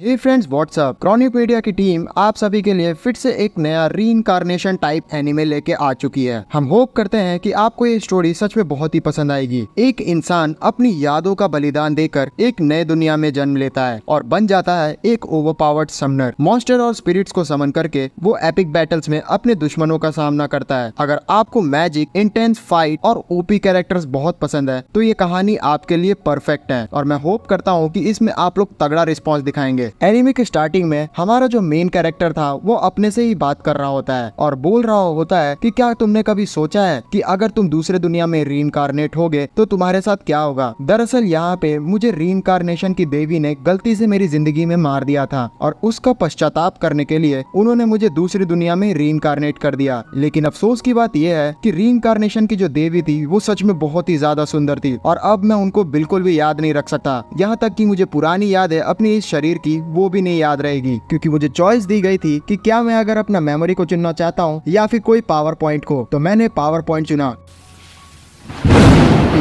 हे friends, what's up. Chronic Media की team आप सभी के लिए फिर से एक नया रीइंकार्नेशन टाइप एनिमे लेके आ चुकी है। हम होप करते हैं कि आपको ये स्टोरी सच में बहुत ही पसंद आएगी। एक इंसान अपनी यादों का बलिदान देकर एक नए दुनिया में जन्म लेता है और बन जाता है एक ओवरपावर्ड समनर। मॉन्स्टर और स्पिरिट्स को समन करके वो एपिक बैटल्स में अपने दुश्मनों का सामना करता है। अगर आपको मैजिक, इंटेंस फाइट और ओपी कैरेक्टर्स बहुत पसंद है तो ये कहानी आपके लिए परफेक्ट है और मैं होप करता हूँ कि इसमें आप लोग तगड़ा रिस्पॉन्स दिखाएंगे। एनिमे के स्टार्टिंग में हमारा जो मेन कैरेक्टर था वो अपने से ही बात कर रहा होता है और बोल रहा होता है कि क्या तुमने कभी सोचा है कि अगर तुम दूसरे दुनिया में रीइंकार्नेट होगे तो तुम्हारे साथ क्या होगा। दरअसल यहाँ पे मुझे रीइंकार्नेशन की देवी ने गलती से मेरी जिंदगी में मार दिया था और उसका पश्चाताप करने के लिए उन्होंने मुझे दूसरी दुनिया में रीइंकार्नेट कर दिया। लेकिन अफसोस की बात यह है कि रीइंकार्नेशन की जो देवी थी वो सच में बहुत ही ज्यादा सुंदर थी और अब मैं उनको बिल्कुल भी याद नहीं रख सकता। यहाँ तक कि मुझे पुरानी याद है अपनी इस शरीर की वो भी नहीं याद रहेगी, क्योंकि मुझे चॉइस दी गई थी कि क्या मैं अगर अपना मेमोरी को चुनना चाहता हूँ या फिर कोई पावर पॉइंट को, तो मैंने पावर पॉइंट चुना।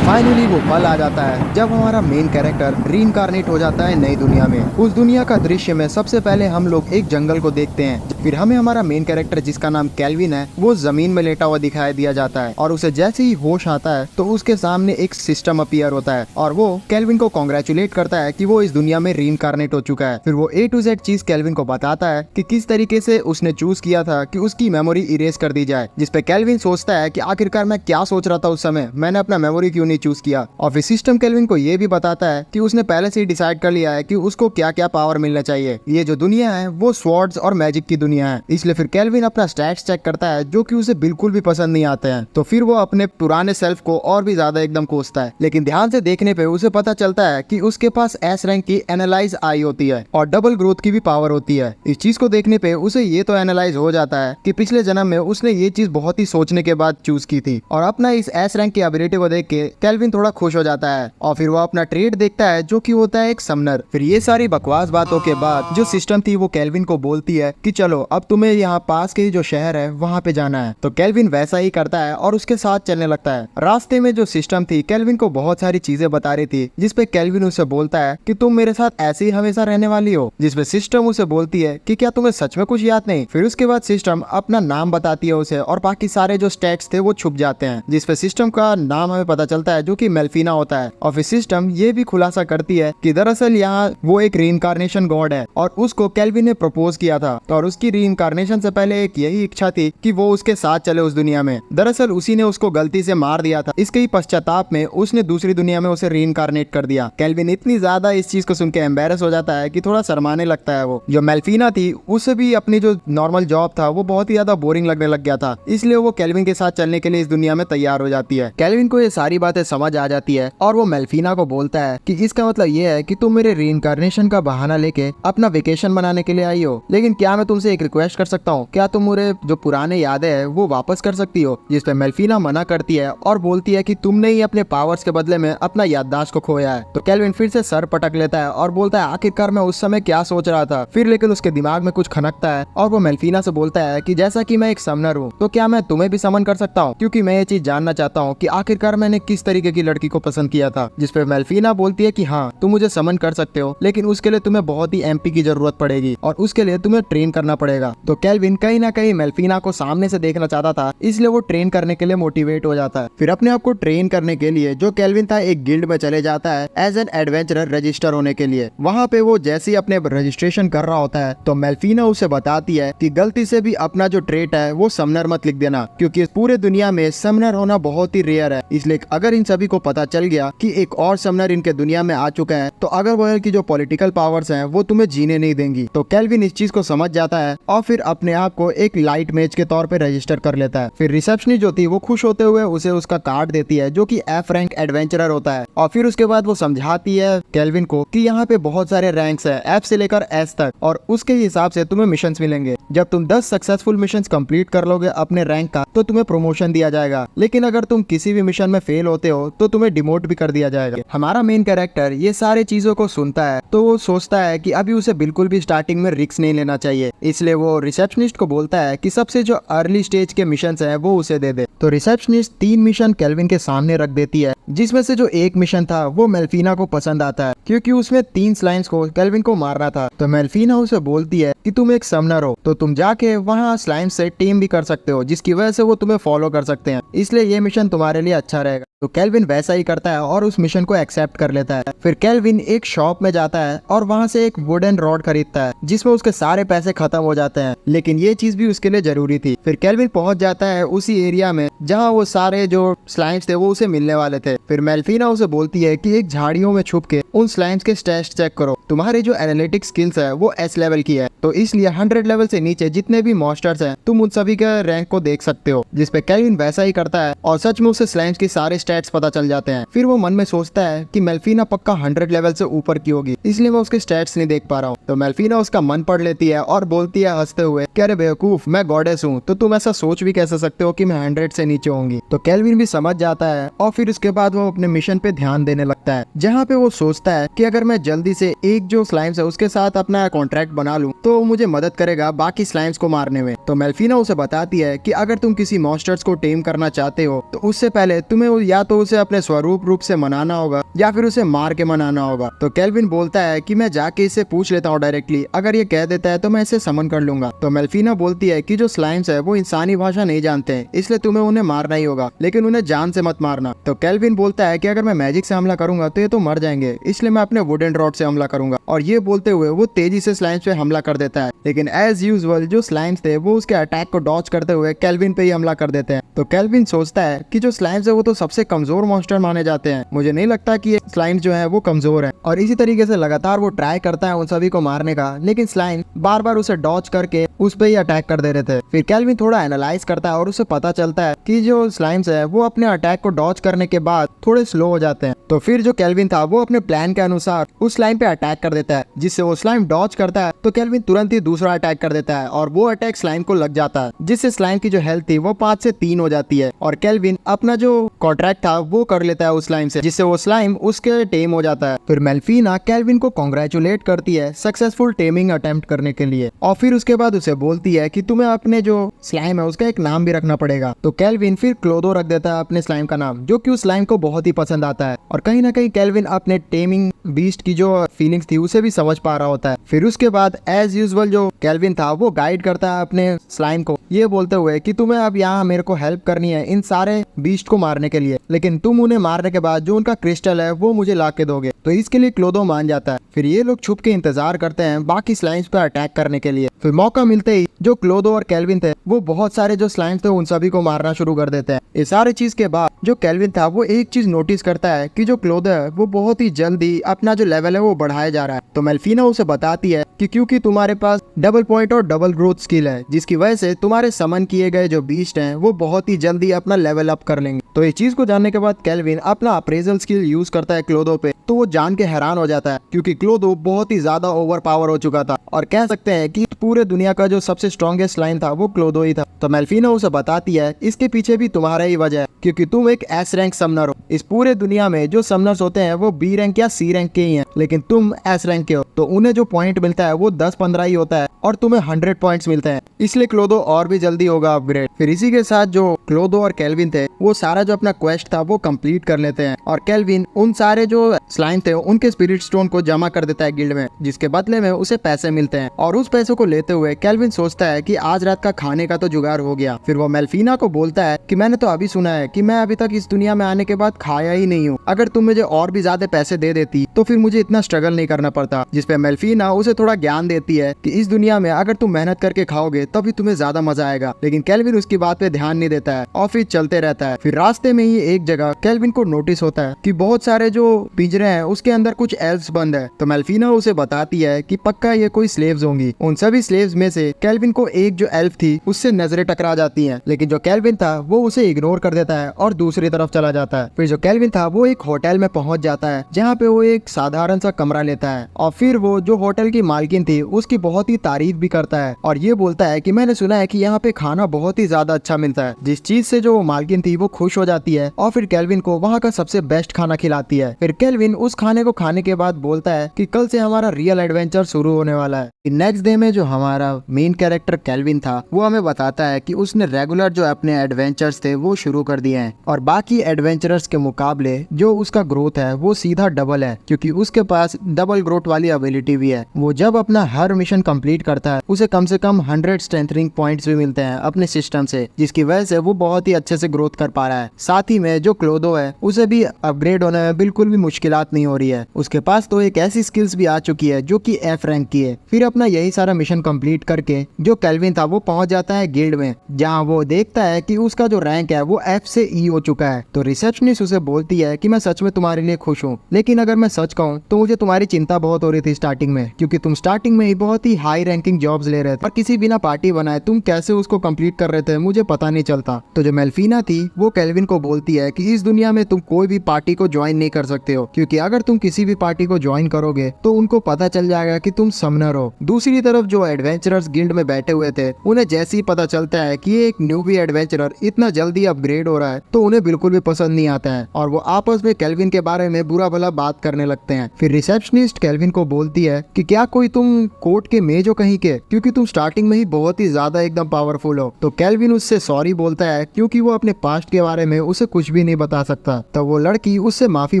फाइनली वो पल आ जाता है जब हमारा मेन कैरेक्टर रीइंकार्नेट हो जाता है नई दुनिया में। उस दुनिया का दृश्य में सबसे पहले हम लोग एक जंगल को देखते हैं। फिर हमें हमारा मेन कैरेक्टर जिसका नाम केल्विन है वो जमीन में लेटा हुआ दिखाई दिया जाता है और उसे जैसे ही होश आता है तो उसके सामने एक सिस्टम अपीयर होता है और वो केल्विन को कॉन्ग्रेचुलेट करता है कि वो इस दुनिया में रीइंकार्नेट हो चुका है। फिर वो A to Z चीज केल्विन को बताता है कि किस तरीके से उसने चूज किया था कि उसकी मेमोरी इरेज कर दी जाए, जिसपे केल्विन सोचता है कि आखिरकार मैं क्या सोच रहा था उस समय, मैंने अपना मेमोरी क्यों नहीं चूज किया। और फिर सिस्टम केल्विन को ये भी बताता है कि उसने पहले से ही डिसाइड कर लिया है कि उसको क्या क्या पावर मिलना चाहिए। ये जो दुनिया है वो स्वॉर्ड्स और मैजिक की दुनिया है, इसलिए फिर केल्विन अपना स्टैट्स चेक करता है जो कि उसे बिल्कुल भी पसंद नहीं आते हैं। तो फिर वो अपने पुराने सेल्फ को और भी ज्यादा एकदम कोसता है, लेकिन ध्यान से देखने पे उसे पता चलता है कि उसके पास S रैंक की एनालाइज आई होती है और डबल ग्रोथ की भी पावर होती है। इस चीज को देखने पे उसे ये तो एनालाइज हो जाता है कि पिछले जन्म में उसने ये चीज बहुत ही सोचने के बाद चूज की थी और अपना इस S रैंक की एबिलिटी को देख के केल्विन थोड़ा खुश हो जाता है और फिर वो अपना ट्रेड देखता है जो कि होता है एक समनर। फिर ये सारी बकवास बातों के बाद जो सिस्टम थी वो केल्विन को बोलती है कि चलो अब तुम्हें यहाँ पास के जो शहर है वहाँ पे जाना है। तो केल्विन वैसा ही करता है और उसके साथ चलने लगता है। रास्ते में जो सिस्टम थी केल्विन को बहुत सारी चीजें बता रही थी, जिसपे केल्विन उसे बोलता है कि तुम मेरे साथ ऐसे ही हमेशा रहने वाली हो, जिसपे सिस्टम उसे बोलती है कि क्या तुम्हें सच में कुछ याद नहीं। फिर उसके बाद सिस्टम अपना नाम बताती है उसे और बाकी सारे जो स्टैट्स थे वो छुप जाते हैं, जिसपे सिस्टम का नाम हमें पता चलता है जो कि मेल्फिना होता है। और फिर सिस्टम ये भी खुलासा करती है कि दरअसल यहाँ वो एक रीइंकार्नेशन गॉड है और उसको केल्विन ने प्रपोज किया था और उसकी रीइंकार्नेशन से पहले एक यही इच्छा थी कि वो उसके साथ चले उस दुनिया में। दरअसल उसी ने उसको गलती से मार दिया था, इसके ही पश्चाताप में उसने दूसरी दुनिया में उसे रीइंकार्नेट कर दिया। केल्विन इतनी ज्यादा इस चीज को सुन के एम्बेरस हो जाता है कि थोड़ा शर्माने लगता है। वो जो मेल्फिना थी उसे भी अपनी जो नॉर्मल जॉब था वो बहुत ही ज्यादा बोरिंग लगने लग गया था, इसलिए वो केल्विन के साथ चलने के लिए इस दुनिया में तैयार हो जाती है। केल्विन को ये सारी बातें समझ आ जाती है और वो मेल्फिना को बोलता है कि इसका मतलब ये है कि तुम मेरे रीइंकार्नेशन का बहाना लेके अपना वेकेशन मनाने के लिए आई हो, लेकिन क्या मैं तुमसे एक रिक्वेस्ट कर सकता हूँ, क्या तुम मेरे जो पुराने यादें हैं वो वापस कर सकती हो। जिसपे मेल्फिना मना करती है और बोलती है कि तुमने ही अपने पावर्स के बदले में अपना याददाश्त को खोया है। तो केल्विन फिर से सर पटक लेता है और बोलता है आखिरकार मैं उस समय क्या सोच रहा था। फिर लेकिन उसके दिमाग में कुछ खनकता है और वो मेल्फिना से बोलता है कि जैसा कि मैं एक समनर हूँ तो क्या मैं तुम्हें भी समन कर सकता हूँ, क्योंकि मैं ये चीज जानना चाहता हूँ कि आखिरकार मैंने किस तरीके की लड़की को पसंद किया था। जिसपे मेल्फिना बोलती है कि हाँ तुम मुझे समन कर सकते हो, लेकिन उसके लिए तुम्हें बहुत ही MP की जरूरत पड़ेगी और उसके लिए तुम्हें ट्रेन करना पड़ेगा। तो केल्विन कहीं ना कहीं मेल्फिना को सामने से देखना चाहता था, इसलिए वो ट्रेन करने के लिए मोटिवेट हो जाता है। फिर अपने आप को ट्रेन करने के लिए जो केल्विन था एक गिल्ड में चले जाता है एज एन एडवेंचरर रजिस्टर होने के लिए। वहाँ पे वो जैसे ही अपने रजिस्ट्रेशन कर रहा होता है तो मेल्फिना उसे बताती है कि गलती से भी अपना जो ट्रेट है वो समनर मत लिख देना, क्योंकि इस पूरे दुनिया में समनर होना बहुत ही रेयर है। इसलिए अगर इन सभी को पता चल गया कि एक और समनर इनके दुनिया में आ चुका है तो अगर वर्ल्ड की जो पॉलिटिकल पावर्स हैं वो तुम्हें जीने नहीं देंगी। तो केल्विन इस चीज को समझ जाता है और फिर अपने आप को एक लाइट मेज के तौर पे रजिस्टर कर लेता है। फिर रिसेप्शनिस्ट जो थी वो खुश होते हुए उसे उसका कार्ड देती है जो कि F रैंक एडवेंचरर होता है और फिर उसके बाद वो समझाती है केल्विन को कि यहाँ पे बहुत सारे रैंक्स है F से लेकर S तक और उसके हिसाब से तुम्हें मिशंस मिलेंगे। जब तुम 10 सक्सेसफुल मिशंस कंप्लीट कर लोगे अपने रैंक का तो तुम्हें प्रमोशन दिया जाएगा, लेकिन अगर तुम किसी भी मिशन में फेल होते हो तो तुम्हें डिमोट भी कर दिया जाएगा। हमारा मेन कैरेक्टर ये सारे चीजों को सुनता है तो वो सोचता है कि अभी उसे बिल्कुल भी स्टार्टिंग में रिस्क नहीं लेना चाहिए, इसलिए वो रिसेप्शनिस्ट को बोलता है कि सबसे जो अर्ली स्टेज के मिशन है वो उसे दे दे। तो रिसेप्शनिस्ट 3 मिशन केल्विन के सामने रख देती है, जिसमें से जो एक मिशन था वो मेल्फिना को पसंद आता है क्योंकि उसमें 3 स्लाइम्स को केल्विन को मारना था। तो मेल्फिना उसे बोलती है कि तुम एक समनर हो तो तुम जाके वहाँ स्लाइम से टीम भी कर सकते हो, जिसकी वजह से वो तुम्हें फॉलो कर सकते हैं, इसलिए ये मिशन तुम्हारे लिए अच्छा रहेगा। तो केल्विन वैसा ही करता है और उस मिशन को एक्सेप्ट कर लेता है। फिर केल्विन एक शॉप में जाता है और वहाँ से एक वुडन रॉड खरीदता है जिसमें उसके सारे पैसे खत्म हो जाते हैं, लेकिन ये चीज भी उसके लिए जरूरी थी। फिर केल्विन पहुंच जाता है उसी एरिया में जहाँ वो सारे जो स्लाइम्स थे वो उसे मिलने वाले थे। फिर मेल्फिना उसे बोलती है कि एक झाड़ियों में छुप के उन स्लाइम्स के स्टैट्स चेक करो, तुम्हारी जो एनालिटिक स्किल्स है वो S लेवल की है, तो इसलिए 100 लेवल से नीचे जितने भी मॉन्स्टर्स हैं तुम उन सभी के रैंक को देख सकते हो। जिसपे केल्विन वैसा ही करता है और सच में उसे स्लाइम्स के सारे स्टैट्स पता चल जाते हैं। फिर वो मन में सोचता है कि मेल्फिना पक्का 100 लेवल से ऊपर की होगी, इसलिए मैं उसके स्टैट्स नहीं देख पा रहा हूँ। तो मेल्फिना उसका मन पढ़ लेती है और बोलती है हंसते हुए कि अरे बेवकूफ, मैं गॉडेस हूँ तो तुम ऐसा सोच भी कैसे सकते हो कि मैं 100 से नीचे होंगी। तो केल्विन भी समझ जाता है और फिर उसके बाद वो अपने मिशन पे ध्यान देने लगता है, जहाँ पे वो सोचता है कि अगर मैं जल्दी से एक जो स्लाइम्स है उसके साथ अपना कॉन्ट्रैक्ट बना लूं तो मुझे मदद करेगा बाकी स्लाइम्स को मारने में। तो मेल्फिना उसे बताती है कि अगर तुम किसी मॉन्स्टर्स को टेम करना चाहते हो तो उससे पहले तुम्हें या तो उसे अपने स्वरूप रूप से मनाना होगा या फिर उसे मार के मनाना होगा। तो केल्विन बोलता है कि मैं जाके इससे पूछ लेता हूँ डायरेक्टली, अगर ये कह देता है तो मैं इसे समन कर लूंगा। तो मेल्फिना बोलती है कि जो स्लाइम्स है वो इंसानी भाषा नहीं जानते हैं, इसलिए तुम्हें उन्हें मारना ही होगा, लेकिन उन्हें जान से मत मारना। तो केल्विन बोलता है कि अगर मैं मैजिक से हमला करूंगा तो ये तो मर जाएंगे, इसलिए मैं अपने वुडन रॉड से हमला करूंगा। और ये बोलते हुए वो तेजी से स्लाइम्स पे हमला कर देता है, लेकिन एज यूजुअल जो स्लाइम्स थे वो उसके अटैक को डॉज करते हुए केल्विन पे ही हमला कर देते हैं। तो केल्विन सोचता है कि जो स्लाइम्स है वो तो सबसे कमजोर मॉन्स्टर माने जाते हैं, मुझे नहीं लगता कि ये स्लाइम्स जो है वो कमजोर है। और इसी तरीके से लगातार वो ट्राई करता है उन सभी को मारने का, लेकिन स्लाइम बार बार उसे डॉज करके उस पे ही अटैक कर दे रहे थे। फिर केल्विन थोड़ा एनालाइज करता है और उसे पता चलता है कि जो स्लाइम्स है वो अपने अटैक को डॉज करने के बाद थोड़े स्लो हो जाते हैं। तो फिर जो केल्विन था वो अपने प्लान के अनुसार उस स्लाइम पे अटैक कर देता है, जिससे वो स्लाइम डॉज करता है तो केल्विन तुरंत ही दूसरा अटैक कर देता है और वो अटैक स्लाइम को लग जाता है, जिससे स्लाइम की जो हेल्थ थी वो 5 से 3 हो जाती है और केल्विन अपना जो कॉन्ट्रैक्ट था वो कर लेता है उस स्लाइम से, जिससे वो स्लाइम उसके टेम हो जाता है। फिर मेल्फिना केल्विन को कांग्रेचुलेट करती है सक्सेसफुल टेमिंग अटेम्प्ट करने के लिए और फिर उसके बाद उसे बोलती है कि तुम्हें अपने जो स्लाइम है उसका एक नाम भी रखना पड़ेगा। तो केल्विन फिर क्लोदो रख देता है अपने स्लाइम का नाम, जो कि उस स्लाइम को बहुत ही पसंद आता है और कहीं ना कहीं केल्विन अपने टेमिंग बीस्ट की जो फीलिंग्स थी उसे भी समझ पा रहा होता है। फिर उसके बाद एज यूजुअल जो केल्विन था वो गाइड करता है अपने स्लाइम को, ये बोलते हुए कि तुम्हें अब यहाँ मेरे को हेल्प करनी है इन सारे बीस्ट को मारने के लिए, लेकिन तुम उन्हें मारने के बाद जो उनका क्रिस्टल है वो मुझे ला के दोगे। तो इसके लिए क्लोदो मान जाता है। फिर ये लोग छुप के इंतजार करते हैं बाकी स्लाइम्स पे अटैक करने के लिए। फिर मौका मिलते ही जो क्लोदो और केल्विन थे वो बहुत सारे जो स्लाइम्स थे उन सभी को मारना शुरू कर देते हैं। इस सारी चीज के बाद जो केल्विन था वो एक चीज नोटिस करता है कि जो क्लोदो है वो बहुत ही जल्दी अपना जो लेवल है वो बढ़ाया जा रहा है। तो मेल्फिना उसे बताती है कि क्योंकि तुम्हारे पास डबल पॉइंट और डबल ग्रोथ स्किल है, जिसकी वजह से तुम्हारे समन किए गए जो बीस्ट हैं वो बहुत ही जल्दी अपना लेवल अप कर लेंगे। तो इस चीज को जानने के बाद केल्विन अपना अप्रेजल स्किल यूज करता है क्लोदो पे, तो वो जान के हैरान हो जाता है क्योंकि क्लोदो बहुत ही ज्यादा ओवर पावर हो चुका था और कह सकते हैं कि पूरे दुनिया का जो सबसे स्ट्रॉन्गेस्ट स्लाइम था वो क्लोदो ही था। तो मेल्फिना उसे बताती है इसके पीछे भी तुम्हारा ही वजह है, क्योंकि तुम एक S रैंक समनर हो। इस पूरे दुनिया में जो समनर्स होते हैं वो B रैंक या C रैंक के ही हैं, लेकिन तुम S रैंक के हो, तो उन्हें जो पॉइंट मिलता है वो 10-15 ही होता है और तुम्हें 100 पॉइंट्स मिलते हैं, इसलिए क्लोदो और भी जल्दी होगा अपग्रेड। फिर इसी के साथ जो क्लोदो और केल्विन थे वो सारा जो अपना क्वेस्ट था वो कंप्लीट कर लेते हैं और केल्विन उन सारे जो स्लाइम थे उनके स्पिरिट स्टोन को जमा कर देता है गिल्ड में, जिसके बदले में उसे पैसे मिलते हैं। और उस पैसों को लेते हुए केल्विन सोचता है कि आज रात का खाने का तो जुगाड़ हो गया। फिर वो मेल्फिना को बोलता है कि मैंने तो अभी सुना है कि मैं अभी तक इस दुनिया में आने के बाद खाया ही नहीं हूँ, अगर तुम मुझे और भी ज्यादा पैसे दे देती तो फिर मुझे इतना स्ट्रगल नहीं करना पड़ता। जिसपे मेल्फिना उसे थोड़ा ज्ञान देती है कि इस दुनिया में अगर तुम मेहनत करके खाओगे तभी तुम्हें ज्यादा मजा आएगा, लेकिन केल्विन उसकी बात पे ध्यान नहीं देता है और फिर चलते रहता है। फिर रास्ते में ही एक जगह केल्विन को नोटिस होता है कि बहुत सारे जो पिंजरे हैं उसके अंदर कुछ एल्व्स बंद है। तो मेल्फिना उसे बताती है कि पक्का ये कोई स्लेव्स होंगी। उन सभी स्लेव्स में से केल्विन केल्विन को एक जो एल्फ थी उससे नजरें टकरा जाती हैं, लेकिन जो केल्विन था वो उसे इग्नोर कर देता है और दूसरी तरफ चला जाता है। फिर जो केल्विन था वो एक होटल में पहुंच जाता है जहाँ पे वो एक साधारण सा कमरा लेता है और फिर वो जो होटल की मालकिन थी उसकी बहुत ही तारीफ भी करता है और ये बोलता है कि मैंने सुना है कि यहाँ पे खाना बहुत ही ज्यादा अच्छा मिलता है, जिस चीज से जो मालकिन थी वो खुश हो जाती है और फिर केल्विन को वहाँ का सबसे बेस्ट खाना खिलाती है। फिर केल्विन उस खाने को खाने के बाद बोलता है कि कल से हमारा रियल एडवेंचर शुरू होने वाला है। नेक्स्ट डे में जो हमारा मेन कैरेक्टर केल्विन था वो हमें बताता है कि उसने रेगुलर जो अपने एडवेंचर्स थे वो शुरू कर दिए हैं और बाकी एडवेंचरर्स के मुकाबले जो उसका ग्रोथ है वो सीधा डबल है, क्योंकि उसके पास डबल ग्रोथ वाली एबिलिटी भी है। वो जब अपना हर मिशन कंप्लीट करता है उसे कम से कम 100 स्ट्रेंथनिंग पॉइंट्स भी मिलते हैं अपने सिस्टम से, जिसकी वजह से वो बहुत ही अच्छे से ग्रोथ कर पा रहा है। साथ ही में जो क्लोदो है उसे भी अपग्रेड होने में बिल्कुल भी मुश्किलात नहीं हो रही है। उसके पास तो एक ऐसी स्किल्स भी आ चुकी है जो कि F रैंक की है। फिर अपना यही सारा मिशन कंप्लीट करके जो केल्विन था वो पहुंच जाता है गिल्ड में, जहां वो देखता है कि उसका जो रैंक है वो F से E हो चुका है। तो रिसेप्शनिस्ट उसे बोलती है कि मैं सच में तुम्हारे लिए खुश हूँ, लेकिन अगर मैं सच कहूँ तो मुझे तुम्हारी चिंता बहुत हो रही थी स्टार्टिंग में, क्योंकि तुम स्टार्टिंग में ही बहुत ही हाई रैंकिंग जॉब्स ले रहे थे और किसी बिना पार्टी बनाए तुम कैसे उसको कंप्लीट कर रहे थे मुझे पता नहीं चलता। तो जो मेल्फीना थी वो केल्विन को बोलती है कि इस दुनिया में तुम कोई भी पार्टी को ज्वाइन नहीं कर सकते हो, क्योंकि अगर तुम किसी भी पार्टी को ज्वाइन करोगे तो उनको पता चल जाएगा कि तुम समनर हो। दूसरी तरफ जो एडवेंचरर्स गिल्ड में बैठे हुए थे उन्हें जैसे ही पता चलता है कि एक न्यूबी एडवेंचरर इतना जल्दी अपग्रेड हो रहा है तो उन्हें बिल्कुल भी पसंद नहीं आता है और वो आपस में केल्विन के बारे में बुरा भला बात करने लगते हैं। फिर रिसेप्शनिस्ट केल्विन को बोलती है कि क्या कोई तुम कोर्ट के मेज हो कहीं के, क्योंकि तुम स्टार्टिंग में ही बहुत ही ज्यादा एकदम पावरफुल हो। तो केल्विन उससे सॉरी बोलता है क्योंकि वो अपने पास्ट के बारे में उसे कुछ भी नहीं बता सकता। तब वो लड़की उससे माफी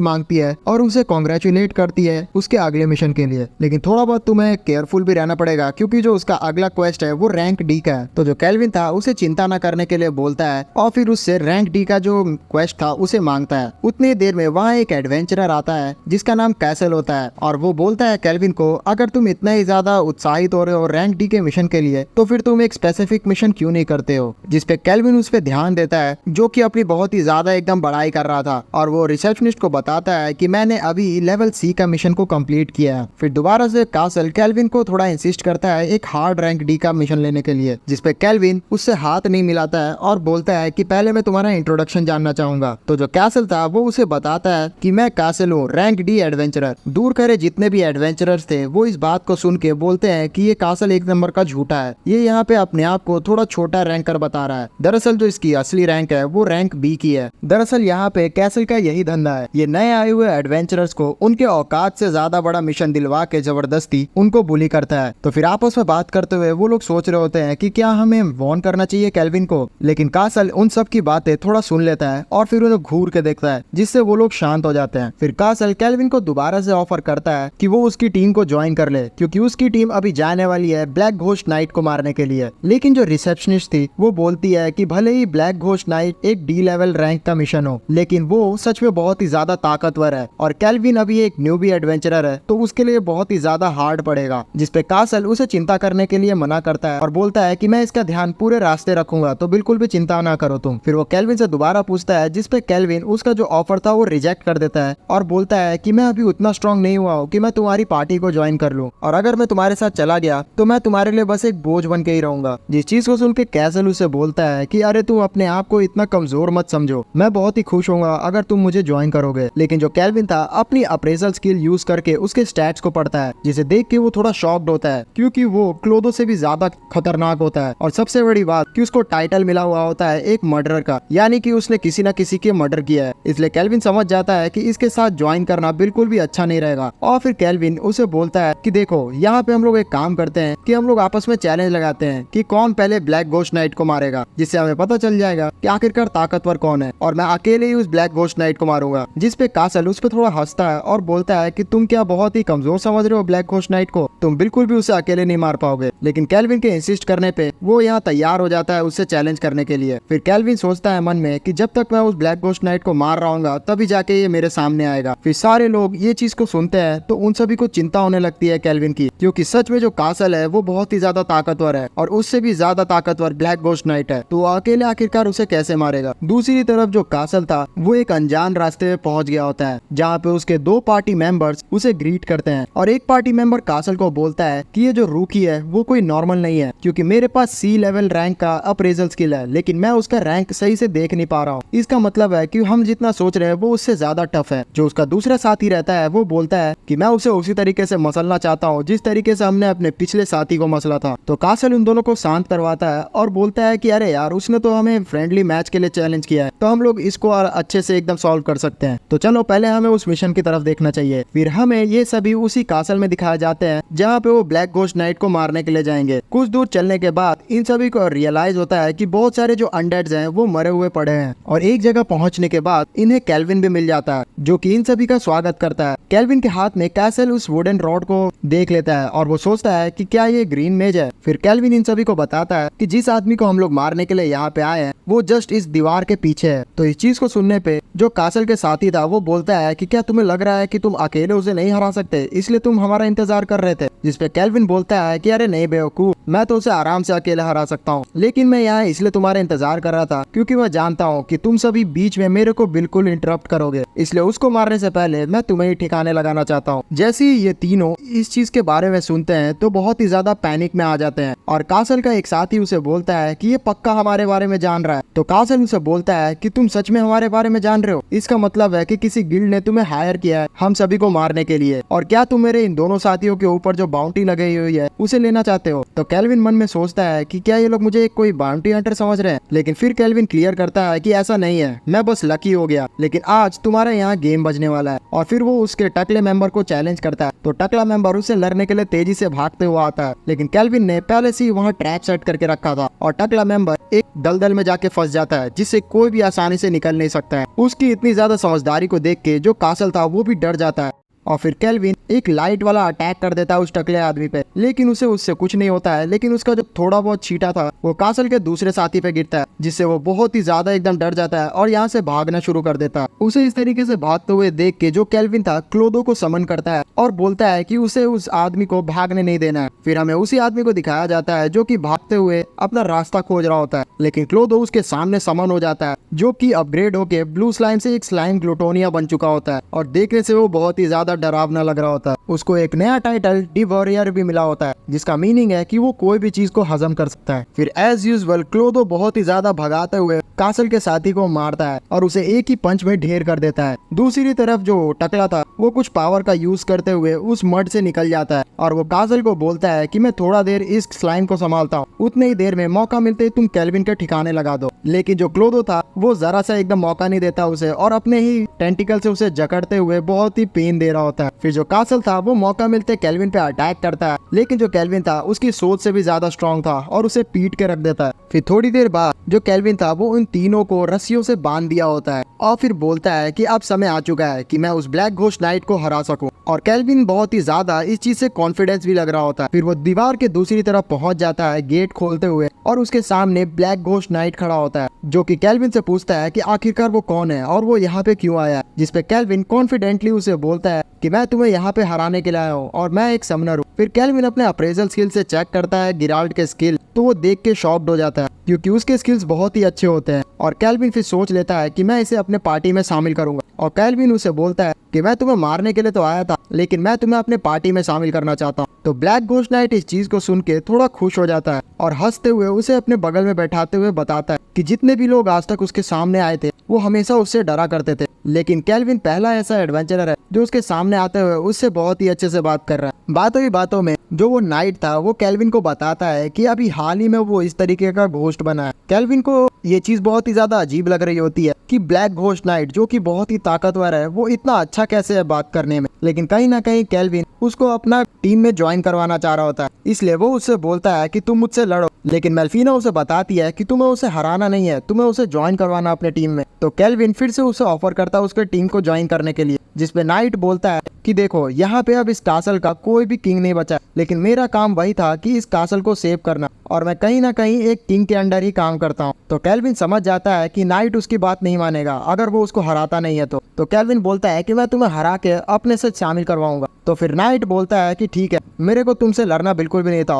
मांगती है और उसे कॉन्ग्रेचुलेट करती है उसके अगले मिशन के लिए, लेकिन थोड़ा बहुत तुम्हें केयरफुल भी रहना पड़ेगा क्योंकि जो उसका अगला क्वेस्ट है वो रैंक डी का है। तो जो केल्विन था उसे चिंता न करने के लिए बोलता है और फिर उससे रैंक डी का जो क्वेस्ट था उसे मांगता है। उतनी देर में वहाँ एक एडवेंचरर आता है जिसका नाम कैसल होता है और वो बोलता है केल्विन को अगर तुम इतना ही ज्यादा उत्साहित हो रहे हो रैंक डी के मिशन के लिए तो फिर तुम एक स्पेसिफिक मिशन क्यों नहीं करते हो, जिसपे केल्विन उस पे ध्यान देता है जो कि अपनी बहुत ही ज्यादा एकदम बड़ाई कर रहा था और वो रिसेप्शनिस्ट को बताता है कि मैंने अभी लेवल सी का मिशन को कंप्लीट किया है। फिर दोबारा से कासल केल्विन को थोड़ा इंसिस्ट करता है एक हार्ड रैंक डी का मिशन लेने के लिए, जिसपे केल्विन उससे हाथ नहीं मिलाता है और बोलता है कि पहले मैं तुम्हारा इंट्रोडक्शन जानना चाहूंगा। तो जो कैसल था वो उसे बताता है कि मैं कैसल हूँ, रैंक डी एडवेंचरर। दूर करे जितने भी एडवेंचरर्स थे वो इस बात को सुन के बोलते हैं कि ये कैसल एक नंबर का झूठा है, ये यहाँ पे अपने आप को थोड़ा छोटा रैंक कर बता रहा है। दरअसल जो इसकी असली रैंक है वो रैंक बी की है। दरअसल यहाँ पे कैसल का यही धंधा है, ये नए आए हुए एडवेंचरर्स को उनके औकात से ज्यादा बड़ा मिशन दिलवा के जबरदस्ती उनको बुली करता है। तो फिर आपस में बात करते हुए वो लोग सोच रहे होते हैं कि क्या हमें वॉर्न करना चाहिए केल्विन को, लेकिन कासल उन सब की बातें थोड़ा सुन लेता है और फिर उन्हें घूर के देखता है, जिससे वो लोग शांत हो जाते हैं। फिर कासल केल्विन को दोबारा से ऑफर करता है कि वो उसकी टीम को ज्वाइन कर ले, क्योंकि उसकी टीम अभी जाने वाली है ब्लैक घोस्ट नाइट को मारने के लिए। लेकिन जो रिसेप्शनिस्ट थी वो बोलती है कि भले ही ब्लैक घोस्ट नाइट एक डी लेवल रैंक का मिशन हो, लेकिन वो सच में बहुत ही ज्यादा ताकतवर है और केल्विन अभी एक न्यूबी एडवेंचरर है तो उसके लिए बहुत ही ज्यादा हार्ड पड़ेगा, जिसपे कासल उसे चिंता करने के लिए मना करता है और बोलता है कि मैं इसका ध्यान पूरे रास्ते रखूंगा तो बिल्कुल भी चिंता ना करो तुम। फिर वो केल्विन से दोबारा पूछता है, जिसपे केल्विन उसका जो ऑफर था वो रिजेक्ट कर देता है और बोलता है कि मैं अभी उतना स्ट्रांग नहीं हुआ हूँ कि मैं तुम्हारी पार्टी को ज्वाइन कर लूँ, और अगर मैं तुम्हारे साथ चला गया तो मैं तुम्हारे लिए बस एक बोझ बन के ही रहूंगा। जिस चीज को सुन के कैसल उसे बोलता है कि अरे तुम अपने आप को इतना कमजोर मत समझो, मैं बहुत ही खुश होऊंगा अगर तुम मुझे ज्वाइन करोगे। लेकिन जो केल्विन था अपनी अप्रेजल स्किल यूज करके उसके स्टैट्स को पढ़ता है, जिसे देख के वो थोड़ा शॉक्ड होता है क्योंकि वो क्लोदो से भी ज्यादा खतरनाक होता है। और सबसे बड़ी बात कि उसको टाइटल मिला हुआ होता है एक मर्डरर का, यानी कि उसने किसी न किसी के मर्डर किया है। इसलिए केल्विन समझ जाता है कि इसके साथ ज्वाइन करना बिल्कुल भी अच्छा नहीं रहेगा। और फिर केल्विन उसे बोलता है कि देखो यहाँ पे हम लोग एक काम करते हैं कि हम लोग आपस में चैलेंज लगाते हैं कि कौन पहले ब्लैक घोस्ट नाइट को मारेगा, जिससे हमें पता चल जाएगा कि आखिरकार ताकतवर कौन है, और मैं अकेले ही उस ब्लैक घोस्ट नाइट को मारूंगा। जिसपे कासल उस पर थोड़ा हंसता है और बोलता है कि तुम क्या बहुत ही कमजोर समझ रहे हो ब्लैक घोस्ट नाइट को, तुम बिल्कुल भी उसे अकेले नहीं मार पाओगे। लेकिन केल्विन के इंसिस्ट करने पे वो यहाँ तैयार हो जाता है उससे चैलेंज करने के लिए। फिर केल्विन सोचता है मन में कि जब तक मैं उस ब्लैक घोस्ट नाइट को मार रहा हूँ तभी जाके ये मेरे सामने आएगा। फिर सारे लोग ये चीज को सुनते हैं तो उन सभी को चिंता होने लगती है केल्विन की, क्योंकि सच में जो कासल है वो बहुत ही ज्यादा ताकतवर है और उससे भी ज्यादा ताकतवर ब्लैक घोस्ट नाइट है, तो अकेले आखिरकार उसे कैसे मारेगा। दूसरी तरफ जो कासल था वो एक अनजान रास्ते पे पहुंच गया होता है, जहाँ पे उसके 2 पार्टी मेंबर्स उसे ग्रीट करते हैं और एक पार्टी मेंबर कासल को बोलता है कि ये जो रूकी है वो कोई नॉर्मल नहीं है, क्योंकि मेरे पास सी लेवल रैंक का अप्रेजल स्किल है, लेकिन मैं उसका रैंक सही से देख नहीं पा रहा हूँ। इसका मतलब है कि हम जितना सोच रहे हैं वो उससे ज्यादा टफ है। जो उसका दूसरा साथी रहता है वो बोलता है कि मैं उसे उसी तरीके से मसलना चाहता हूँ जिस तरीके से हमने अपने पिछले साथी को मसला था। तो कासल उन दोनों को शांत करवाता है और बोलता है कि अरे यार, उसने तो हमें फ्रेंडली मैच के लिए चैलेंज किया है, तो हम लोग इसको और अच्छे से एकदम सॉल्व कर सकते हैं। तो चलो पहले हमें उस मिशन की तरफ देखना चाहिए। फिर हमें ये सभी उसी कासल में दिखाए जाते हैं जहाँ पे वो ब्लैक घोस्ट नाइट को मारने के लिए जाएंगे। कुछ दूर चलने के बाद इन सभी को रियलाइज होता है कि बहुत सारे जो अनडेड्स हैं वो मरे हुए पड़े हैं, और एक जगह पहुंचने के बाद इन्हें केल्विन भी मिल जाता है जो कि इन सभी का स्वागत करता है। केल्विन के हाथ में कासल उस वुडन रॉड को देख लेता है और वो सोचता है कि क्या ये ग्रीन मेज है। फिर केल्विन इन सभी को बताता है कि जिस आदमी को हम लोग मारने के लिए यहाँ पे आए हैं वो जस्ट इस दीवार के पीछे है। तो इस चीज को सुनने पे जो कासल के साथी था वो बोलता है कि क्या तुम्हें लग रहा है कि तुम अकेले उसे नहीं हरा सकते, इसलिए तुम हमारा इंतजार कर रहे थे। जिसपे केल्विन बोलता है कि अरे नहीं बेवकूफ, मैं तो उसे आराम से अकेले हरा सकता हूँ, लेकिन मैं यहाँ इसलिए तुम्हारा इंतजार कर रहा था क्योंकि मैं जानता हूँ कि तुम सभी बीच में मेरे को बिल्कुल इंटरप्ट करोगे, इसलिए उसको मारने से पहले मैं तुम्हें ही ठिकाने लगाना चाहता हूँ। जैसे ही ये तीनों इस चीज के बारे में सुनते हैं तो बहुत ही ज्यादा पैनिक में आ जाते हैं, और कासल का एक साथी उसे बोलता है कि ये पक्का हमारे बारे में जान रहा है। तो कासल उसे बोलता है कि तुम सच में हमारे बारे में जान रहे हो, इसका मतलब है कि किसी गिल्ड ने तुम्हें हायर किया है हम सभी को मारने के लिए, और क्या तुम मेरे इन दोनों साथियों के ऊपर जो बाउंटी लगाई हुई है उसे लेना चाहते हो। तो केल्विन मन में सोचता है कि क्या ये लोग मुझे एक कोई बाउंटी हंटर समझ रहे हैं, लेकिन फिर केल्विन क्लियर करता है कि ऐसा नहीं है, मैं बस लकी हो गया, लेकिन आज तुम्हारे यहाँ गेम बजने वाला है। और फिर वो उसके टकले मेंबर को चैलेंज करता है। तो टकला मेंबर उसे लड़ने के लिए तेजी से भागते हुआ आता है, लेकिन केल्विन ने पहले से ही वहाँ ट्रैप सेट करके रखा था और टकला मेंबर एक दलदल में जाके फंस जाता है जिससे कोई भी आसानी से निकल नहीं सकता है। उसकी इतनी ज्यादा समझदारी को देख के जो कासल था वो भी डर जाता है, और फिर केल्विन एक लाइट वाला अटैक कर देता है उस टकले आदमी पे, लेकिन उससे कुछ नहीं होता है। लेकिन उसका जो थोड़ा बहुत छींटा था वो कासल के दूसरे साथी पे गिरता है, जिससे वो बहुत ही ज्यादा एकदम डर जाता है और यहाँ से भागना शुरू कर देता है। उसे इस तरीके से भागते हुए देख के जो केल्विन था क्लोदो को समन करता है और बोलता है कि उसे उस आदमी को भागने नहीं देना है। फिर हमें उसी आदमी को दिखाया जाता है जो कि भागते हुए अपना रास्ता खोज रहा होता है, लेकिन क्लोदो उसके सामने समन हो जाता है जो कि अपग्रेड होके ब्लू स्लाइम से एक स्लाइम ग्लूटोनिया बन चुका होता है, और देखने से वो बहुत ही ज्यादा डरावना लग रहा होता है। उसको एक नया टाइटल डिवॉरियर भी मिला होता है जिसका मीनिंग है कि वो कोई भी चीज को हजम कर सकता है। फिर एज यूजुअल क्लोदो बहुत ही ज्यादा भगाते हुए कासल के साथी को मारता है और उसे एक ही पंच में ढेर कर देता है। दूसरी तरफ जो टकला था वो कुछ पावर का यूज करते हुए उस मड से निकल जाता है और वो कासल को बोलता है कि मैं थोड़ा देर इस स्लाइम को संभालता हूँ, उतने ही देर में मौका मिलते ही तुम केल्विन के ठिकाने लगा दो। लेकिन जो क्लोदो था वो जरा सा एकदम मौका नहीं देता उसे, और अपने ही टेंटिकल से उसे जकड़ते हुए बहुत ही पेन दे रहा होता है। फिर जो कासल था वो मौका मिलते केल्विन पे अटैक करता है, लेकिन जो केल्विन था उसकी सोच से भी ज्यादा स्ट्रॉन्ग था और उसे पीट के रख देता है। फिर थोड़ी देर बाद जो केल्विन था वो उन तीनों को रस्सियों से बांध दिया होता है और फिर बोलता है कि अब समय आ चुका है कि मैं उस ब्लैक घोस्ट नाइट को हरा सकूं, और केल्विन बहुत ही ज्यादा इस चीज से कॉन्फिडेंस भी लग रहा होता है। फिर वो दीवार के दूसरी तरफ पहुंच जाता है गेट खोलते हुए, और उसके सामने ब्लैक घोस्ट नाइट खड़ा होता है जो कि केल्विन से पूछता है कि आखिरकार वो कौन है और वो यहाँ पे क्यों आया, जिसपे केल्विन कॉन्फिडेंटली उसे बोलता है कि मैं तुम्हें यहाँ पे हराने के लिए आया हूँ और मैं एक समनर हूँ। फिर केल्विन अपने अप्रेजल स्किल से चेक करता है गिराल्ड के स्किल, तो वो देख के शॉक्ड हो जाता है क्योंकि उसके स्किल्स बहुत ही अच्छे होते हैं, और केल्विन फिर सोच लेता है कि मैं इसे अपने पार्टी में शामिल करूंगा। और केल्विन उसे बोलता है कि मैं तुम्हें मारने के लिए तो आया था, लेकिन मैं तुम्हें अपने पार्टी में शामिल करना चाहता हूँ। तो ब्लैक घोस्ट नाइट इस चीज को सुन के थोड़ा खुश हो जाता है और हंसते हुए उसे अपने बगल में बैठाते हुए बताता है कि जितने भी लोग आज तक उसके सामने आए थे वो हमेशा उससे डरा करते थे, लेकिन केल्विन पहला ऐसा एडवेंचरर है जो उसके सामने आते हुए उससे बहुत ही अच्छे से बात कर रहा है। बातों ही बातों में जो वो नाइट था वो केल्विन को बताता है कि अभी हाल ही में वो इस तरीके का घोस्ट बना है। केल्विन को ये चीज बहुत ही ज्यादा अजीब लग रही होती है कि ब्लैक घोस्ट नाइट जो कि बहुत ही ताकतवर है वो इतना अच्छा कैसे है बात करने में, लेकिन कहीं ना कहीं केल्विन उसको अपना टीम में ज्वाइन करवाना चाह रहा होता है, इसलिए वो उससे बोलता है कि तुम मुझसे लड़ो। लेकिन मेल्फिना उसे बताती है कि तुम्हें उसे हराना नहीं है, तुम्हें उसे ज्वाइन करवाना अपने टीम में। तो केल्विन फिर से उसे ऑफर करता है उसके टीम को ज्वाइन करने के लिए, जिसपे नाइट बोलता है कि देखो यहाँ पे अब इस कासल का कोई भी किंग नहीं बचा, लेकिन मेरा काम वही था कि इस कासल को सेव करना, और मैं कहीं ना कहीं एक किंग के अंडर ही काम करता हूँ। तो केल्विन समझ जाता है कि नाइट उसकी बात नहीं मानेगा अगर वो उसको हराता नहीं है। तो केल्विन बोलता है कि मैं तुम्हें हरा के अपने से शामिल करवाऊंगा। तो फिर नाइट बोलता है कि ठीक है, मेरे को तुमसे लड़ना बिल्कुल भी नहीं था,